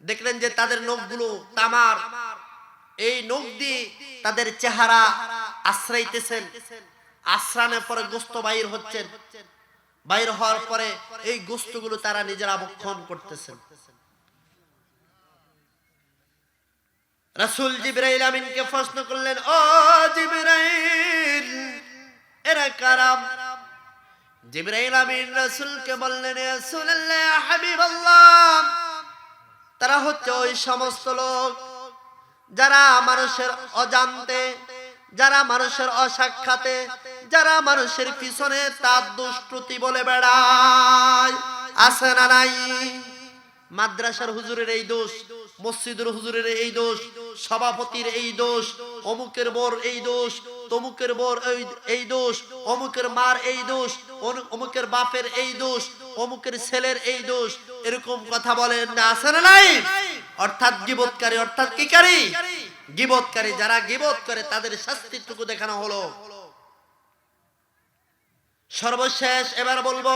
দেখলেন যে তাদের নখগুলো তামার, এই নখ দিয়ে তাদের চেহারা আশ্রাইতেছেন। আশ্রানোর পরে গোশত বাইর হচ্ছেন। বাইর হওয়ার পরে এই গোশতগুলো তারা নিজেরা ভক্ষণ করতেছেন। রাসূল জিবরাইল আমিনকে প্রশ্ন করলেন, ও জিবরাইল, এরা কারা? জিবরাইল আমিন রাসূলকে বললেন, ইয়া রাসূলুল্লাহ, ইয়া হাবিবাল্লাহ, তারা হচ্ছে ওই সমস্ত লোক যারা মানুষের অজান্তে, যারা মানুষের অসাক্ষাতে, যারা মানুষের পিছনে তার দুষ্কৃতি বলে বেড়ায়। আছে না নাই? মাদ্রাসার হুজুরের এই দোষ, মসজিদের হুজুরের এই দোষ, সভাপতির এই দোষ, অমুকের বর এই দোষ, তমুকের বর এই দোষ, অমুকের মার এই দোষ, অমুকের বাপের এই দোষ, অমুকের ছেলের এই দোষ। এরকম কথা বলেন না? আছে না নাই? অর্থাৎ গীবতকারী, অর্থাৎ কিকারী? গীবতকারী। যারা গীবত করে তাদের শাস্তিটুকু দেখানো হলো। সর্বশেষ এবার বলবো,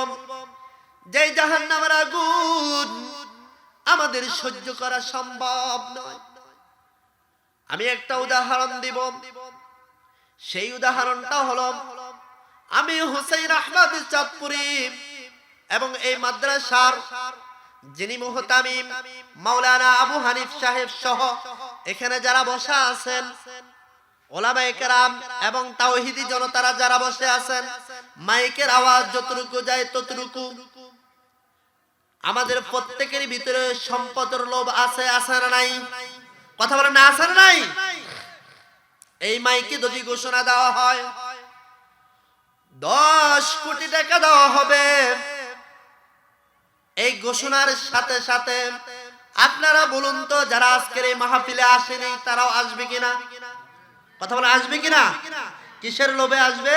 যে জাহান্নামের আগুন আমাদের সহ্য করা সম্ভব নয়। আমি একটা উদাহরণ দিব। সেই উদাহরণটা হলো, আমি হুসাইন আহমদ চাঁদপুরি এবং এই মাদ্রাসার যিনি মুহতামিম মাওলানা আবু হানিফ সাহেব সহ এখানে যারা বসা আছেন, ওলামায়ে কেরাম এবং তাওহীদি জনতারা যারা বসে আছেন, মাইকের আওয়াজ যতটুকু যায় ততটুকু, আমাদের প্রত্যেকের ভিতরে সম্পদের লোভ আছে। আছে না নাই? কথা বলেন না? আছে না নাই? এই মাইকে যদি ঘোষণা দেওয়া হয় 10 কোটি টাকা দেওয়া হবে, এই ঘোষণার সাথে সাথে আপনারা বলুন তো, যারা আজকের এই মাহফিলে আসেনি তারাও আসবে কিনা? কথা বলে আসবে কিনা? কিসের লোভে আসবে?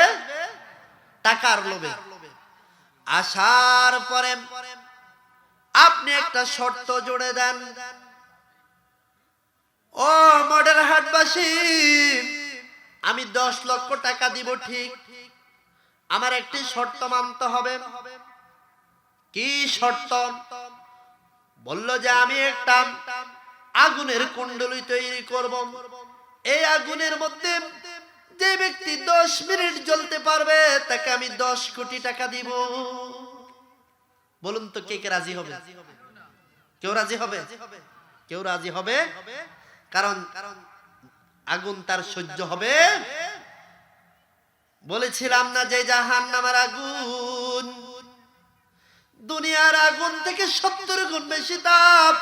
টাকার লোভে। আসার পরে আপনি একটা শর্ত জুড়ে দেন, ও মডেল হাটবাসী, আমি 10 লক্ষ টাকা দিব ঠিক, আমার একটি শর্ত মানতে হবে। কি শর্ত? বলল যে আমি একটা আগুনের কুণ্ডলী তৈরি করব। এই আগুনের মধ্যে যে ব্যক্তি 10 মিনিট জ্বলতে পারবে তাকে আমি 10 কোটি টাকা দিব। বলুন তো কে কে রাজি হবে? কেউ রাজি হবে? কেউ রাজি হবে? কারণ আগুন তার সহ্য হবে। বলেছিলাম না যে জাহান্নামের আগুন দুনিয়ার আগুন থেকে 70 গুণ বেশি তাপ।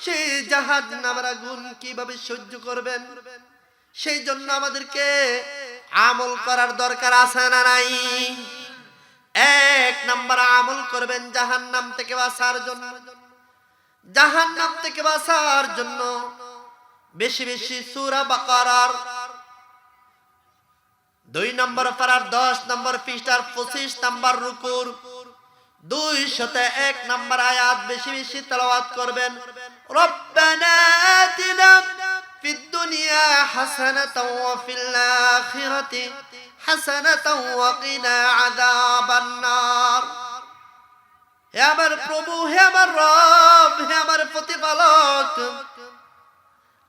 সেই জাহান্নামের আগুন কিভাবে সহ্য করবেন? সেই জন্য আমাদেরকে আমল করার দরকার আছে না নাই? 1 নাম্বার আমল করবেন জাহান্নাম থেকে বাঁচার জন্য। জাহান্নাম থেকে বাঁচার জন্য বেশি বেশি সূরা বাকারার 2 নম্বর পারার 10 নম্বর পৃষ্ঠার 25 নম্বর রুকুর 201 নম্বর আয়াত বেশি বেশি তেলাওয়াত করবেন। রব্বানা আতিনা ফিদ দুনিয়া হাসানাতাও ওয়া ফিল আখিরাতি হাসানাতাও ওয়া কিনা আযাবান নার। হে আমার প্রভু, হে আমার রব, হে আমার প্রতিপালক,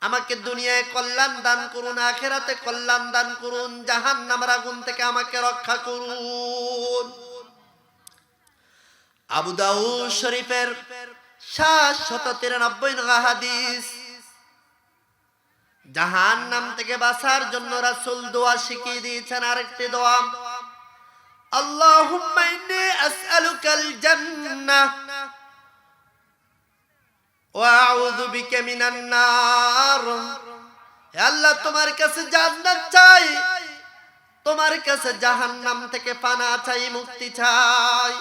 আমাকে দুনিয়ায় কল্যাণ দান করুন, আখিরাতে কল্যাণ দান করুন, জাহান্নামের আগুন থেকে আমাকে রক্ষা করুন। আবু দাউদ শরীফের 793 নম্বর হাদিস। জাহান্নাম থেকে বাঁচার জন্য রাসূল দোয়া শিখিয়ে দিয়েছেন। আরেকটি দোয়া, আল্লাহুম্মা ইন্নী আসআলুকাল জান্নাহ ওয়া আউযু বিকা মিনান নার। হে আল্লাহ, তোমার কাছে জান্নাত চাই, তোমার কাছে জাহান্নাম থেকে পানা চাই, মুক্তি চাই।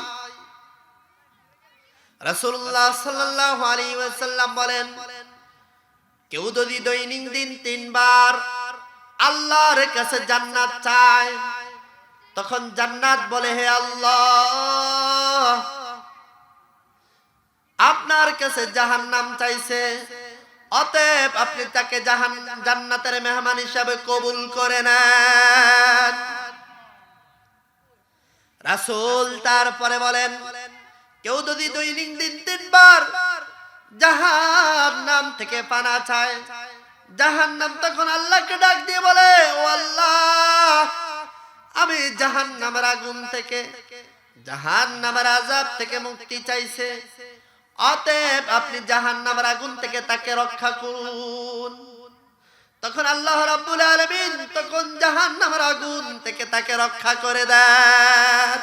রাসূলুল্লাহ সাল্লাল্লাহু আলাইহি ওয়াসাল্লাম বলেন, কেউ যদি দৈনন্দিন 3 বার আল্লাহর কাছে জান্নাত চায়, তখন জান্নাত বলে, হে আল্লাহ, আপনার কাছে জাহান্নাম চাইছে, অতএব আপনি তাকে জান্নাতের মেহমান হিসাবে কবুল করে নেন। রাসূল তারপরে বলেন, কেউ যদি দৈনন্দিন 3 বার জাহান্নাম থেকে পানা চায়, জাহান্নাম তখন আল্লাহকে ডাক দিয়ে বলে, ও আল্লাহ, আমি জাহান্নামের আগুন থেকে, জাহান্নামের আযাব থেকে মুক্তি চাইছে, অতএব আপনি জাহান্নামের আগুন থেকে তাকে রক্ষা করুন। তখন আল্লাহ রাব্বুল আলামিন তখন জাহান্নামের আগুন থেকে তাকে রক্ষা করে দেন।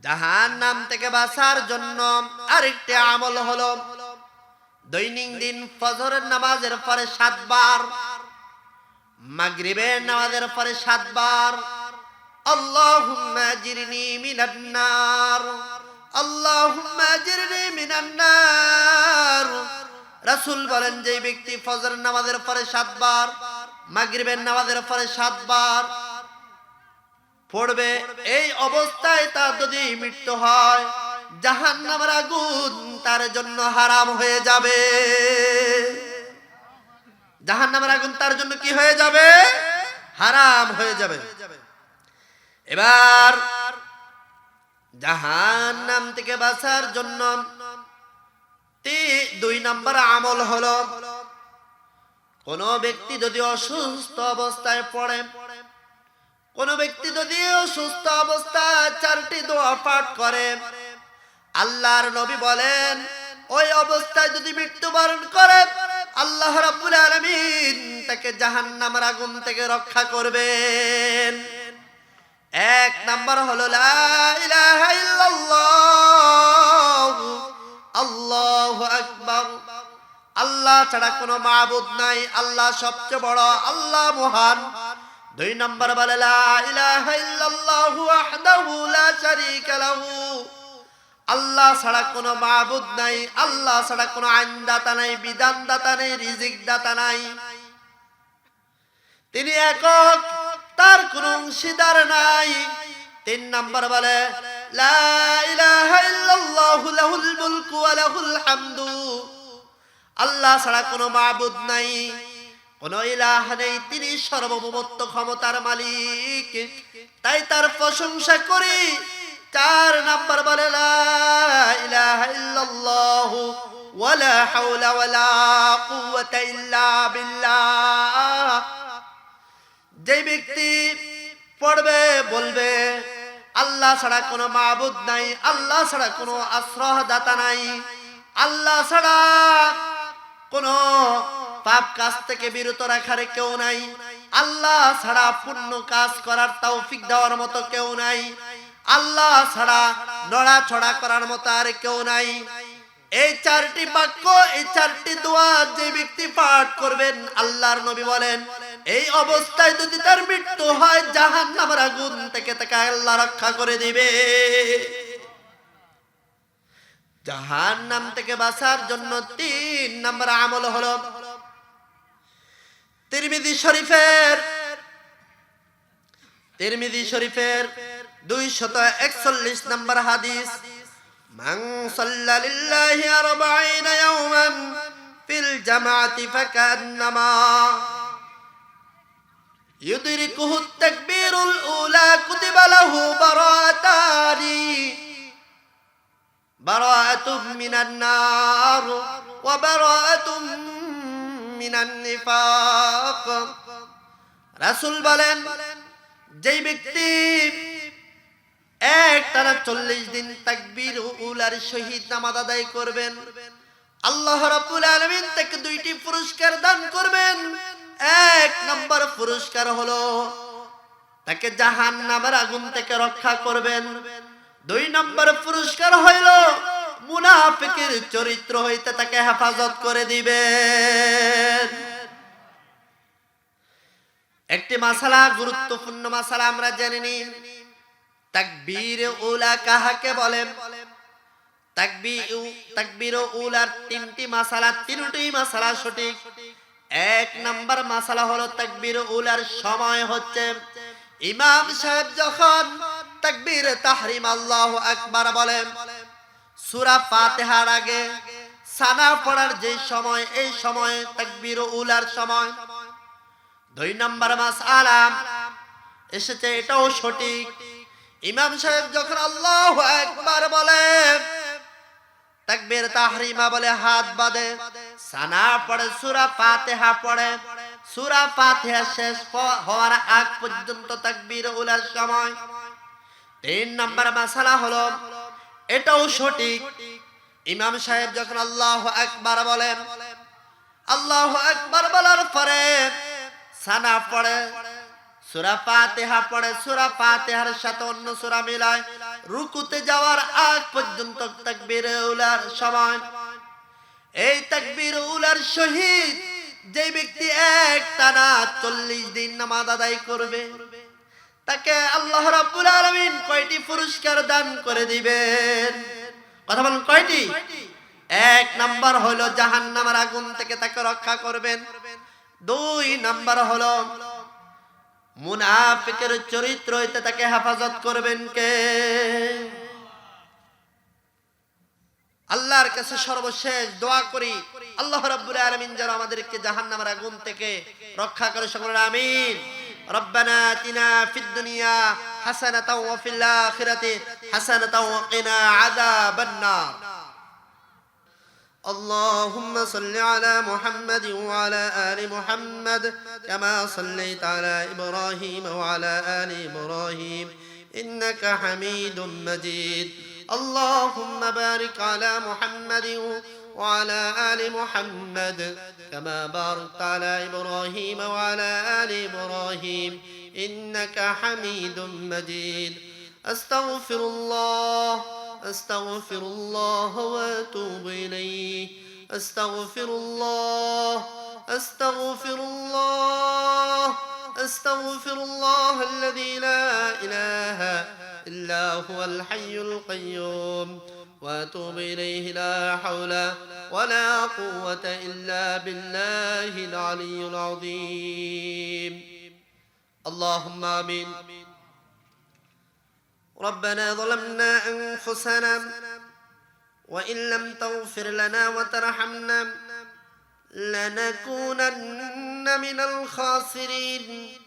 জাহান্নাম থেকে বাঁচার জন্য আরেকটি আমল হলো দৈনন্দিন ফজরের নামাজের পরে 7 বার, মাগরিবের নামাজের পরে 7 বার আল্লাহুম্মা আজিরনি মিনান নার, আল্লাহুম্মা আজিরনি মিনান নার। রাসূল বলেন, যে ব্যক্তি ফজর নামাজের পরে 7 বার, মাগরিবের নামাজের পরে 7 বার পড়বে, এই অবস্থায় তার যদি মৃত্যু হয়, জাহান্নামের আগুন তার জন্য হারাম হয়ে যাবে। জাহান্নামের আগুন তার জন্য কি হয়ে যাবে? হারাম হয়ে যাবে। এবার জাহান্নাম থেকে বাঁচার জন্য 2 নম্বর আমল হলো, কোন ব্যক্তি যদি অসুস্থ অবস্থায় পড়ে, কোন ব্যক্তি যদি অসুস্থ অবস্থায় 4টি দোয়া পাঠ করে, আল্লাহর নবী বলেন, ওই অবস্থায় যদি মৃত্যুবরণ করে, আল্লাহ রাব্বুল আলামিন তাকে জাহান্নামের আগুন থেকে রক্ষা করবেন। 1 নাম্বার হলো লা ইলাহা ইল্লাল্লাহ, আল্লাহু আকবার, আল্লাহ ছাড়া কোনো মাবুদ নাই, আল্লাহ সবচেয়ে বড়, আল্লাহ মহান। 2 নম্বর বলে লা ইলাহা ইল্লাল্লাহু ওয়াহদাহু লা শারীকা লাহু, আল্লাহ ছাড়া কোনো মাবুদ নাই, আল্লাহ ছাড়া কোনো আইনদাতা নাই, বিধানদাতা নাই, রিজিক দাতা নাই, তিনি একক, তার কোনো অংশীদার নাই। 3 নম্বর বলে লা ইলাহা ইল্লাল্লাহু লাহুল মুলকু ওয়া লাহুল হামদু, আল্লাহ ছাড়া কোনো মাবুদ নাই, কোন ইলাহ নেই, তিনি সর্বভৌমত্ব ক্ষমতার মালিক, তাই তার প্রশংসা করি। 4 নাম্বার বলে লা ইলাহা ইল্লাল্লাহু ওয়ালা হাওলা ওয়ালা কুওয়াতা ইল্লা বিল্লাহ। যে ব্যক্তি পড়বে বলবে আল্লাহ ছাড়া কোনো মাবুদ নাই, আল্লাহ ছাড়া কোনো আশ্রয়দাতা নাই, আল্লাহ ছাড়া কোনো পাপ কাজ থেকে বিরত রাখার কেউ নাই, আল্লাহ ছাড়া পুণ্য কাজ করার তৌফিক দেওয়ার মতো কেউ নাই, আল্লাহ ছাড়া নড়াচড়া করার মতো আর কেউ নাই। এই 4টি বাক্য, এই 4টি দোয়া যে ব্যক্তি পাঠ করবেন, আল্লাহর নবী বলেন এই অবস্থায় যদি তার মৃত্যু হয় জাহান্নামের আগুন থেকে তাকে আল্লাহ রক্ষা করে দিবে। জাহান্নাম থেকে বাঁচার জন্য 3 নম্বর আমল হলো তিরমিজি শরীফের 241 নম্বর হাদিস, মান সাল্লা লিল্লাহি 40 ইয়াওমান ফিল জামাআতি ফাকান্নামা ইউদরিকুহু তাকবীরুল উলা কুতিবা লাহু বারাআতুম মিনান নার ওয়া বারাআতুম মিনান নিফাক। রাসূল বলেন যেই ব্যক্তি একটানা 40 দিন তাকবীর উলার সহিত নামাজ আদায় করবেন, আল্লাহ রাব্বুল আলামিন তাকে 2টি পুরস্কার দান করবেন। 1 নম্বর পুরস্কার হলো তাকে জাহান্নামের আগুন থেকে রক্ষা করবেন। 2 নম্বর পুরস্কার হইল মুনাফিকের চরিত্র হইতে তাকে হেফাজত করে দিবেন। একটি মাসালা, গুরুত্বপূর্ণ মাসালা আমরা জেনে নিই। তাকবীর উলা কাহাকে বলেন? তাকবীর উলার 3টি মাসালা, 3টি মাসালা সঠিক। 1 নাম্বার মাসালা হলো তাকবীর উলার সময় হচ্ছে ইমাম সাহেব যখন তাকবীর তাহরিম আল্লাহু আকবার বলেন, সূরা ফাতিহার আগে সানা পড়ার যে সময়, এই সময় তাকবীর উলার সময়। 2 নাম্বার মাসআলা এসেছে, এটাও সঠিক। ইমাম সাহেব যখন আল্লাহু আকবার বলে, তাকবীর তাহরিমা বলে হাত বাঁধে, সানা পড়ে, সূরা ফাতিহা পড়ে, সূরা ফাতিহা শেষ হওয়ার আগ পর্যন্ত তাকবীর উলার সময়। 3 নাম্বার মাসালা হলো এটাও সঠিক। ইমাম সাহেব যখন আল্লাহু আকবার বলেন, আল্লাহু আকবার বলার পরে সানা পড়ে, সূরা ফাতিহা পড়ে, সূরা ফাতিহার সাথে অন্য সূরা মিলায়, রুকুতে যাওয়ার আগ পর্যন্ত তাকবীর উলার সময়। এই তাকবীর উলার সহিত যে ব্যক্তি একটানা 40 দিন নামাজ আদায় করবে, তাকে আল্লাহ রাব্বুল আলামিন কয়টি পুরস্কার দান করে দিবেন? কথা বলেন কয়টি? 1 নাম্বার হলো জাহান্নামের আগুন থেকে তাকে রক্ষা করবেন। 2 নাম্বার হলো মুনাফিকের চরিত্র হইতে তাকে হেফাজত করবেন কে? আল্লাহর কাছে সর্বশেষ দোয়া করি আল্লাহ রাব্বুল আলামিন যেন আমাদেরকে জাহান্নামের আগুন থেকে রক্ষা করে, সকলে আমিন। রব্বানা আতিনা ফিদ দুনিয়া হাসানাতাও ওয়া ফিল আখিরাতি হাসানাতাও ওয়া কিনা আযাবান নার। اللهم صل على محمد وعلى آل محمد كما صليت على إبراهيم وعلى آل إبراهيم إنك حميد مجيد. اللهم بارك على محمد وعلى آل محمد كما باركت على إبراهيم وعلى آل إبراهيم إنك حميد مجيد. أستغفر الله وأتوب إليه. أستغفر الله الذي لا إله إلا هو الحي القيوم وأتوب إليه. لا حول ولا قوة إلا بالله العلي العظيم. اللهم آمين. ربنا ظلمنا أنفسنا وإن لم تغفر لنا وترحمنا لنكونن من الخاسرين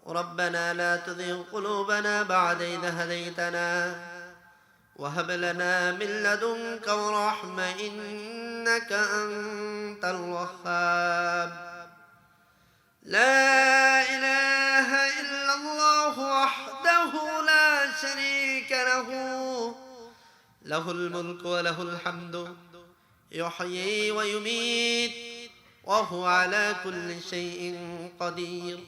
ربنا لا تزغ قلوبنا بعد إذ هديتنا وهب لنا من لدنك رحمة إنك أنت الوهاب لا إله إلا الله وحده لا شريك له له الملك وله الحمد يحيي ويميت وهو على كل شيء قدير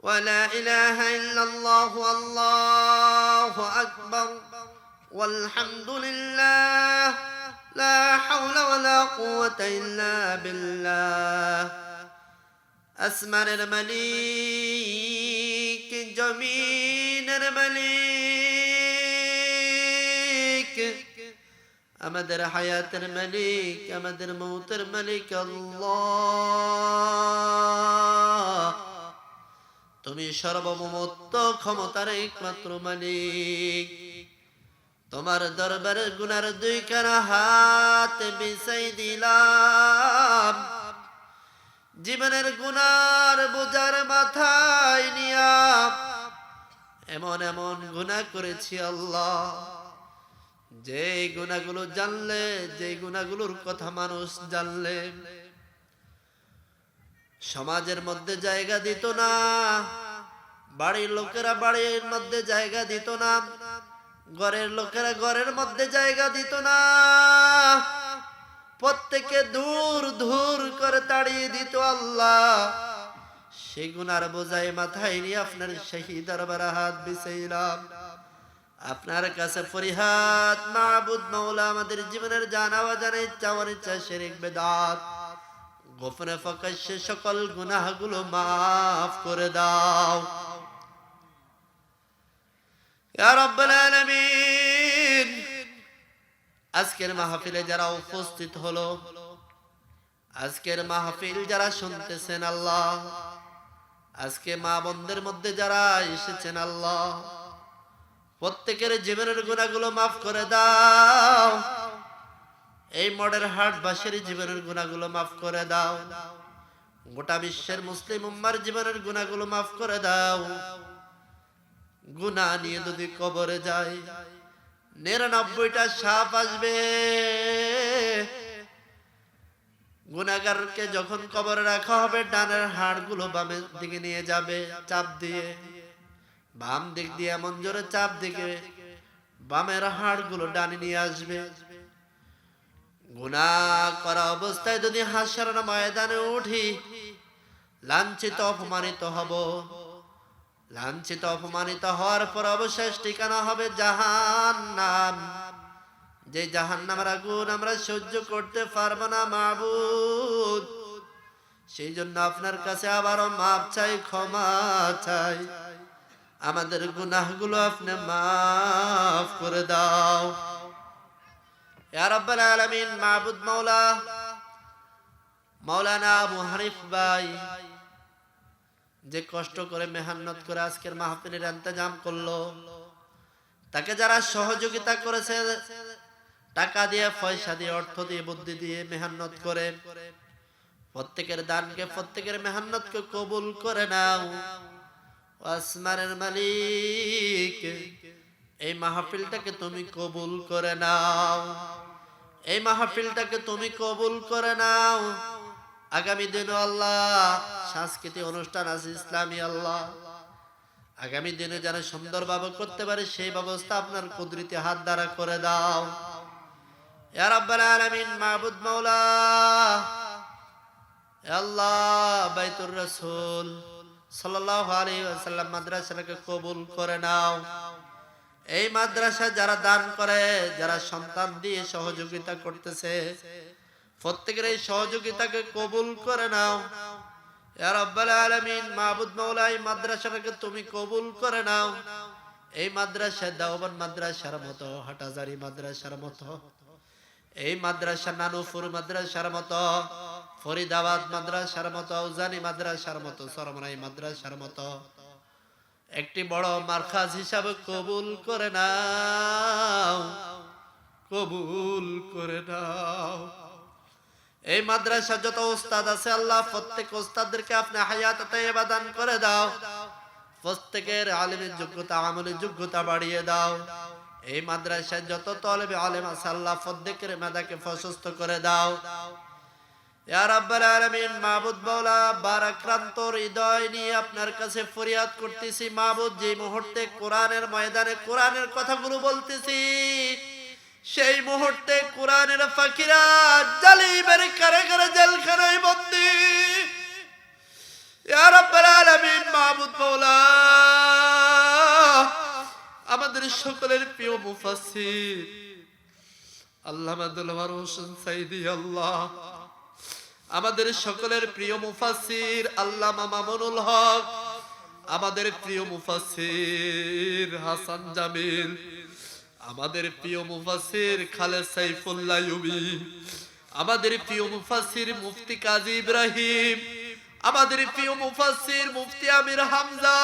ولا إله إلا الله والله أكبر والحمد لله لا حول ولا قوة إلا بالله আসমানের মালিক জমিনের মালিক আমাদের হায়াতের মালিক আমাদের মৌতের মালিক আল্লাহ তুমি সর্বমোত্ত ক্ষমতার একমাত্র মালিক তোমার দরবারে গুনার দুইখানা হাত বিছাই দিলাম জীবনের গুনার বোঝার মাথায় নিয়া এমন এমন গুনাহ করেছি আল্লাহ যে গুনাহগুলো জানলে যে গুনাহগুলোর কথা মানুষ জানলে সমাজের মধ্যে জায়গা দিত না বাড়ির লোকেরা বাড়ির মধ্যে জায়গা দিত না ঘরের লোকেরা ঘরের মধ্যে জায়গা দিত না প্রত্যেকে দূর দূর করে তাড়িয়ে দিত আল্লাহ সেই গুনার বোঝায় মাথায় নিয়ে আপনার সেই দরবারে হাত বিছাইলাম আপনার কাছে ফরিয়াদ মাবুদ মাওলা আমাদের জীবনের জানা অজানা ইচ্ছা অনিচ্ছা শিরক বিদআত গোপনে প্রকাশ্যে সকল গুনাহগুলো মাফ করে দাও ইয়া রাব্বুল আলামিন আজকের মাহফিলে যারা উপস্থিত হলো আজকের মাহফিল যারা শুনতেছেন আল্লাহ আজকে মা বোনদের মধ্যে যারা এসেছেন আল্লাহ প্রত্যেকের জীবনের গুনাহগুলো মাফ করে দাও এই মডেল হাটবাসীর জীবনের গুনাহগুলো মাফ করে দাও গোটা বিশ্বের মুসলিম উম্মার জীবনের গুনাহগুলো মাফ করে দাও গুনাহ নিয়ে যদি কবরে যায় ৯৯টা সাপ আসবে গুনাহগারকে যখন কবরে রাখা হবে ডানের হাড়গুলো বামের দিকে নিয়ে যাবে চাপ দিয়ে বাম দিক দিয়ে এমন জোরে চাপ দিকে বামের হাড়গুলো ডানে নিয়ে আসবে গুনাহ করা অবস্থায় যদি হাসরের ময়দানে উঠি লাঞ্ছিত অপমানিত হব লাঞ্ছিত অপমানিত হওয়ার পর অবশেষ ঠিকানা হবে জাহান্নাম যে জাহান্নামের আগুন আমরা সহ্য করতে পারবো না মাবুদ সেই জন্য আপনার কাছে আবারও মাপ চাই ক্ষমা চাই আমাদের গুনাহগুলো আপনি মাফ করে দাও ইয়া রাব্বাল আলামিন মাবুদ মাওলা মাওলানা আবু হানিফ ভাই যে কষ্ট করে মেহনত করে আজকের মাহফিলের ইন্তজাম করলো তাকে যারা সহযোগিতা করেছে টাকা দিয়ে পয়সা দিয়ে অর্থ দিয়ে বুদ্ধি দিয়ে মেহনত করে প্রত্যেকের দানকে প্রত্যেকের মেহনতকে কবুল করে নাও আসমানের মালিক এই মাহফিলটাকে তুমি কবুল করে নাও এই মাহফিলটাকে তুমি কবুল করে নাও আগামী দিনে আল্লাহ সাংস্কৃতিক অনুষ্ঠান আছে ইসলামী আল্লাহ আগামী দিনে যেন সুন্দরভাবে করতে পারে সেই ব্যবস্থা আপনার কুদরতি হাত দ্বারা করে দাও ইয়া রাব্বাল আলামিন মাবুদ মাওলা ইয়া আল্লাহ বাইতুর রাসূল সাল্লাল্লাহু আলাইহি ওয়াসাল্লাম মাদ্রাসাটাকে কবুল করে নাও এই মাদ্রাসা যারা দান করে যারা সন্তান দিয়ে সহযোগিতা করতেছে প্রত্যেকের এই সহযোগিতাকে কবুল করে নাও ইয়া রাব্বাল আলামিন মাবুদ মাওলা এই মাদ্রাসাটাকে তুমি কবুল করে নাও এই মাদ্রাসা দেওবন্দ মাদ্রাসার মতো হাটাজারি মাদ্রাসার মতো এই মাদ্রাসা নানুপুর মাদ্রাসার মতো ফরিদাবাদ মাদ্রাসার মতো উজানি মাদ্রাসার মতো সরমনাই মাদ্রাসার মতো একটি বড় মারকাজ হিসাবে কবুল করে নাও কবুল করে নাও এই মাদ্রাসা যত উস্তাদ আছে আল্লাহ প্রত্যেক উস্তাদদেরকে আপনি হায়াত তাইয়্যিবা দান করে দাও, প্রত্যেকের আলিমের যোগ্যতা আমলের যোগ্যতা বাড়িয়ে দাও। এই মাদ্রাসায় যত তালেবে আলেম আছে আল্লাহ প্রত্যেকের মেধাকে প্রশস্ত করে দাও। ইয়া রাব্বাল আলামিন, মাবুদ মাওলা, বারাক্রান্ত হৃদয় নিয়ে আপনার কাছে ফরিয়াদ করতেছি মাবুদ, যে মুহূর্তে কোরআনের ময়দানে কোরআনের কথাগুলো বলতেছি সেই মুহূর্তে কোরআনের ফাকিরা জালিমের কারাগারে জেলখানায় বন্দী। ইয়া রাব্বাল আলামিন, মাবুদ মাওলা, আমাদের সকলের প্রিয় মুফাসসির আল্লামা দিলওয়ার হোসেন সাইদি, আল্লাহ আমাদের সকলের প্রিয় মুফাসসির আল্লামা মামুনুল হক, আমাদের প্রিয় মুফাসসির হাসান জামিল, আমাদের প্রিয় মুফাসসির খালেদ সাইফুল্লাহ ইউবি, আমাদের প্রিয় মুফাসসির মুফতি কাজী ইব্রাহিম, আমাদের প্রিয় মুফাসসির মুফতি আমির হামজা,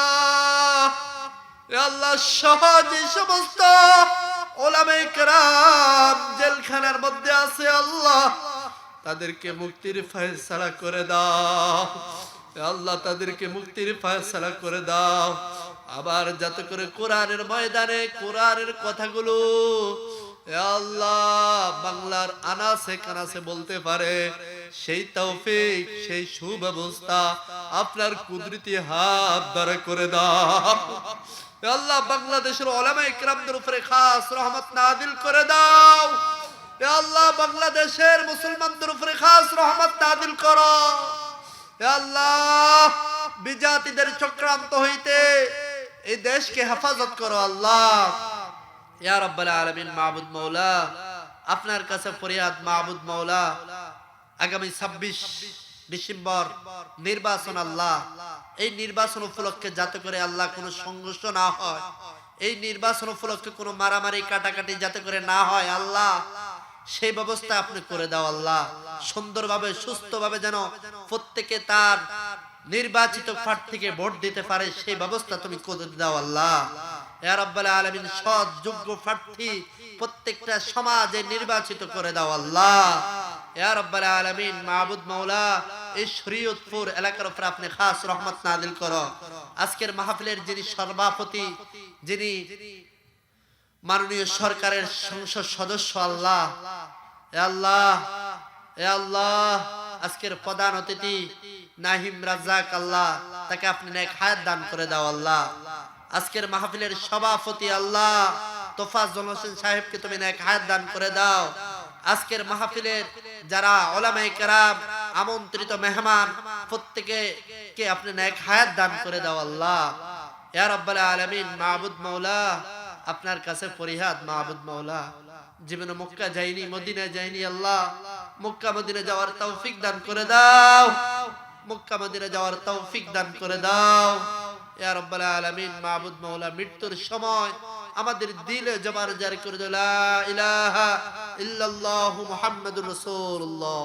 আল্লাহ সহ যে সমস্ত উলামায়ে কেরাম জেলখানার মধ্যে আছে আল্লাহ তাদেরকে মুক্তির ফয়সালা করে দাও। আল্লাহ তাদেরকে মুক্তির ফয়সালা করে দাও। আবার যাতে করে কোরআনের ময়দানে কোরআনের কথাগুলো আল্লাহ বাংলার আনাসে কানাসে বলতে পারে সেই তৌফিক, সেই সুব্যবস্থা আপনার কুদরতি হাত দ্বারা করে দাও। আল্লাহ বাংলাদেশের উলামায়ে কেরামদের উপরে খাস রহমত নাযিল করে দাও। আল্লাহ বাংলাদেশের মুসলমানদের উপরে খাস রহমত নাযিল করো। আল্লাহ বিজাতিদের চক্রান্ত হইতে এই দেশকে হেফাজত করো আল্লাহ। ইয়া রাব্বাল আলামিন, মাবুদ মাওলা, আপনার কাছে ফরিয়াদ মাবুদ মাওলা, আগামী 26 ডিসেম্বর নির্বাচন আল্লাহ, এই নির্বাচন উপলক্ষে যাতে করে আল্লাহ কোনো সংঘর্ষ না হয়, এই নির্বাচন উপলক্ষে কোনো মারামারি কাটাকাটি যাতে করে না হয় আল্লাহ, সেই ব্যবস্থা আপনি করে দাও আল্লাহ। সুন্দরভাবে সুস্থভাবে যেন প্রত্যেকে তার নির্বাচিত প্রার্থীকে ভোট দিতে পারে সেই ব্যবস্থা তুমি করে দাও আল্লাহ। ইয়া রাব্বাল আলামিন, সৎ যোগ্য প্রার্থী প্রত্যেকটা সমাজে নির্বাচিত করে দাও আল্লাহ। ইয়া রাব্বাল আলামিন, মাবুদ মাওলা, এই শরীয়তপুর এলাকার উপর আপনি খাস রহমত নাযিল করো। আজকের মাহফিলের যিনি সভাপতি, যিনি মাননীয় সরকারের সংসদ সদস্য আল্লাহ, এ আল্লাহ, এ আল্লাহ, আজকের প্রধান অতিথি নাহিম রাজ্জাক আল্লাহ, তাকে আপনি নেক হায়াত দান করে দাও আল্লাহ। আজকের মাহফিলের সভাপতি আল্লাহ তোফাজ্জল হোসেন সাহেবকে তুমি নেক হায়াত দান করে দাও। আজকের মাহফিলের যারা উলামায়ে কেরাম আমন্ত্রিত মেহমান প্রত্যেকে কে আপনি নেক হায়াত দান করে দাও আল্লাহ। ইয়া রাব্বাল আলামিন, মাবুদ মাওলা, আপনার কাছে ফরিয়াদ মাবুদ মাওলা, জীবনে মক্কা যাইনি, মদিনা যাইনি আল্লাহ, মক্কা মদিনা যাওয়ার তৌফিক দান করে দাও, মক্কা মদিনা যাওয়ার তৌফিক দান করে দাও। ইয়া রাব্বাল আলামিন, মাবুদ মাওলা, মৃত্যুর সময় আমাদের দিলে জবান জারি করে দাও লা ইলাহা ইল্লাল্লাহু মুহাম্মাদুর রাসূলুল্লাহ।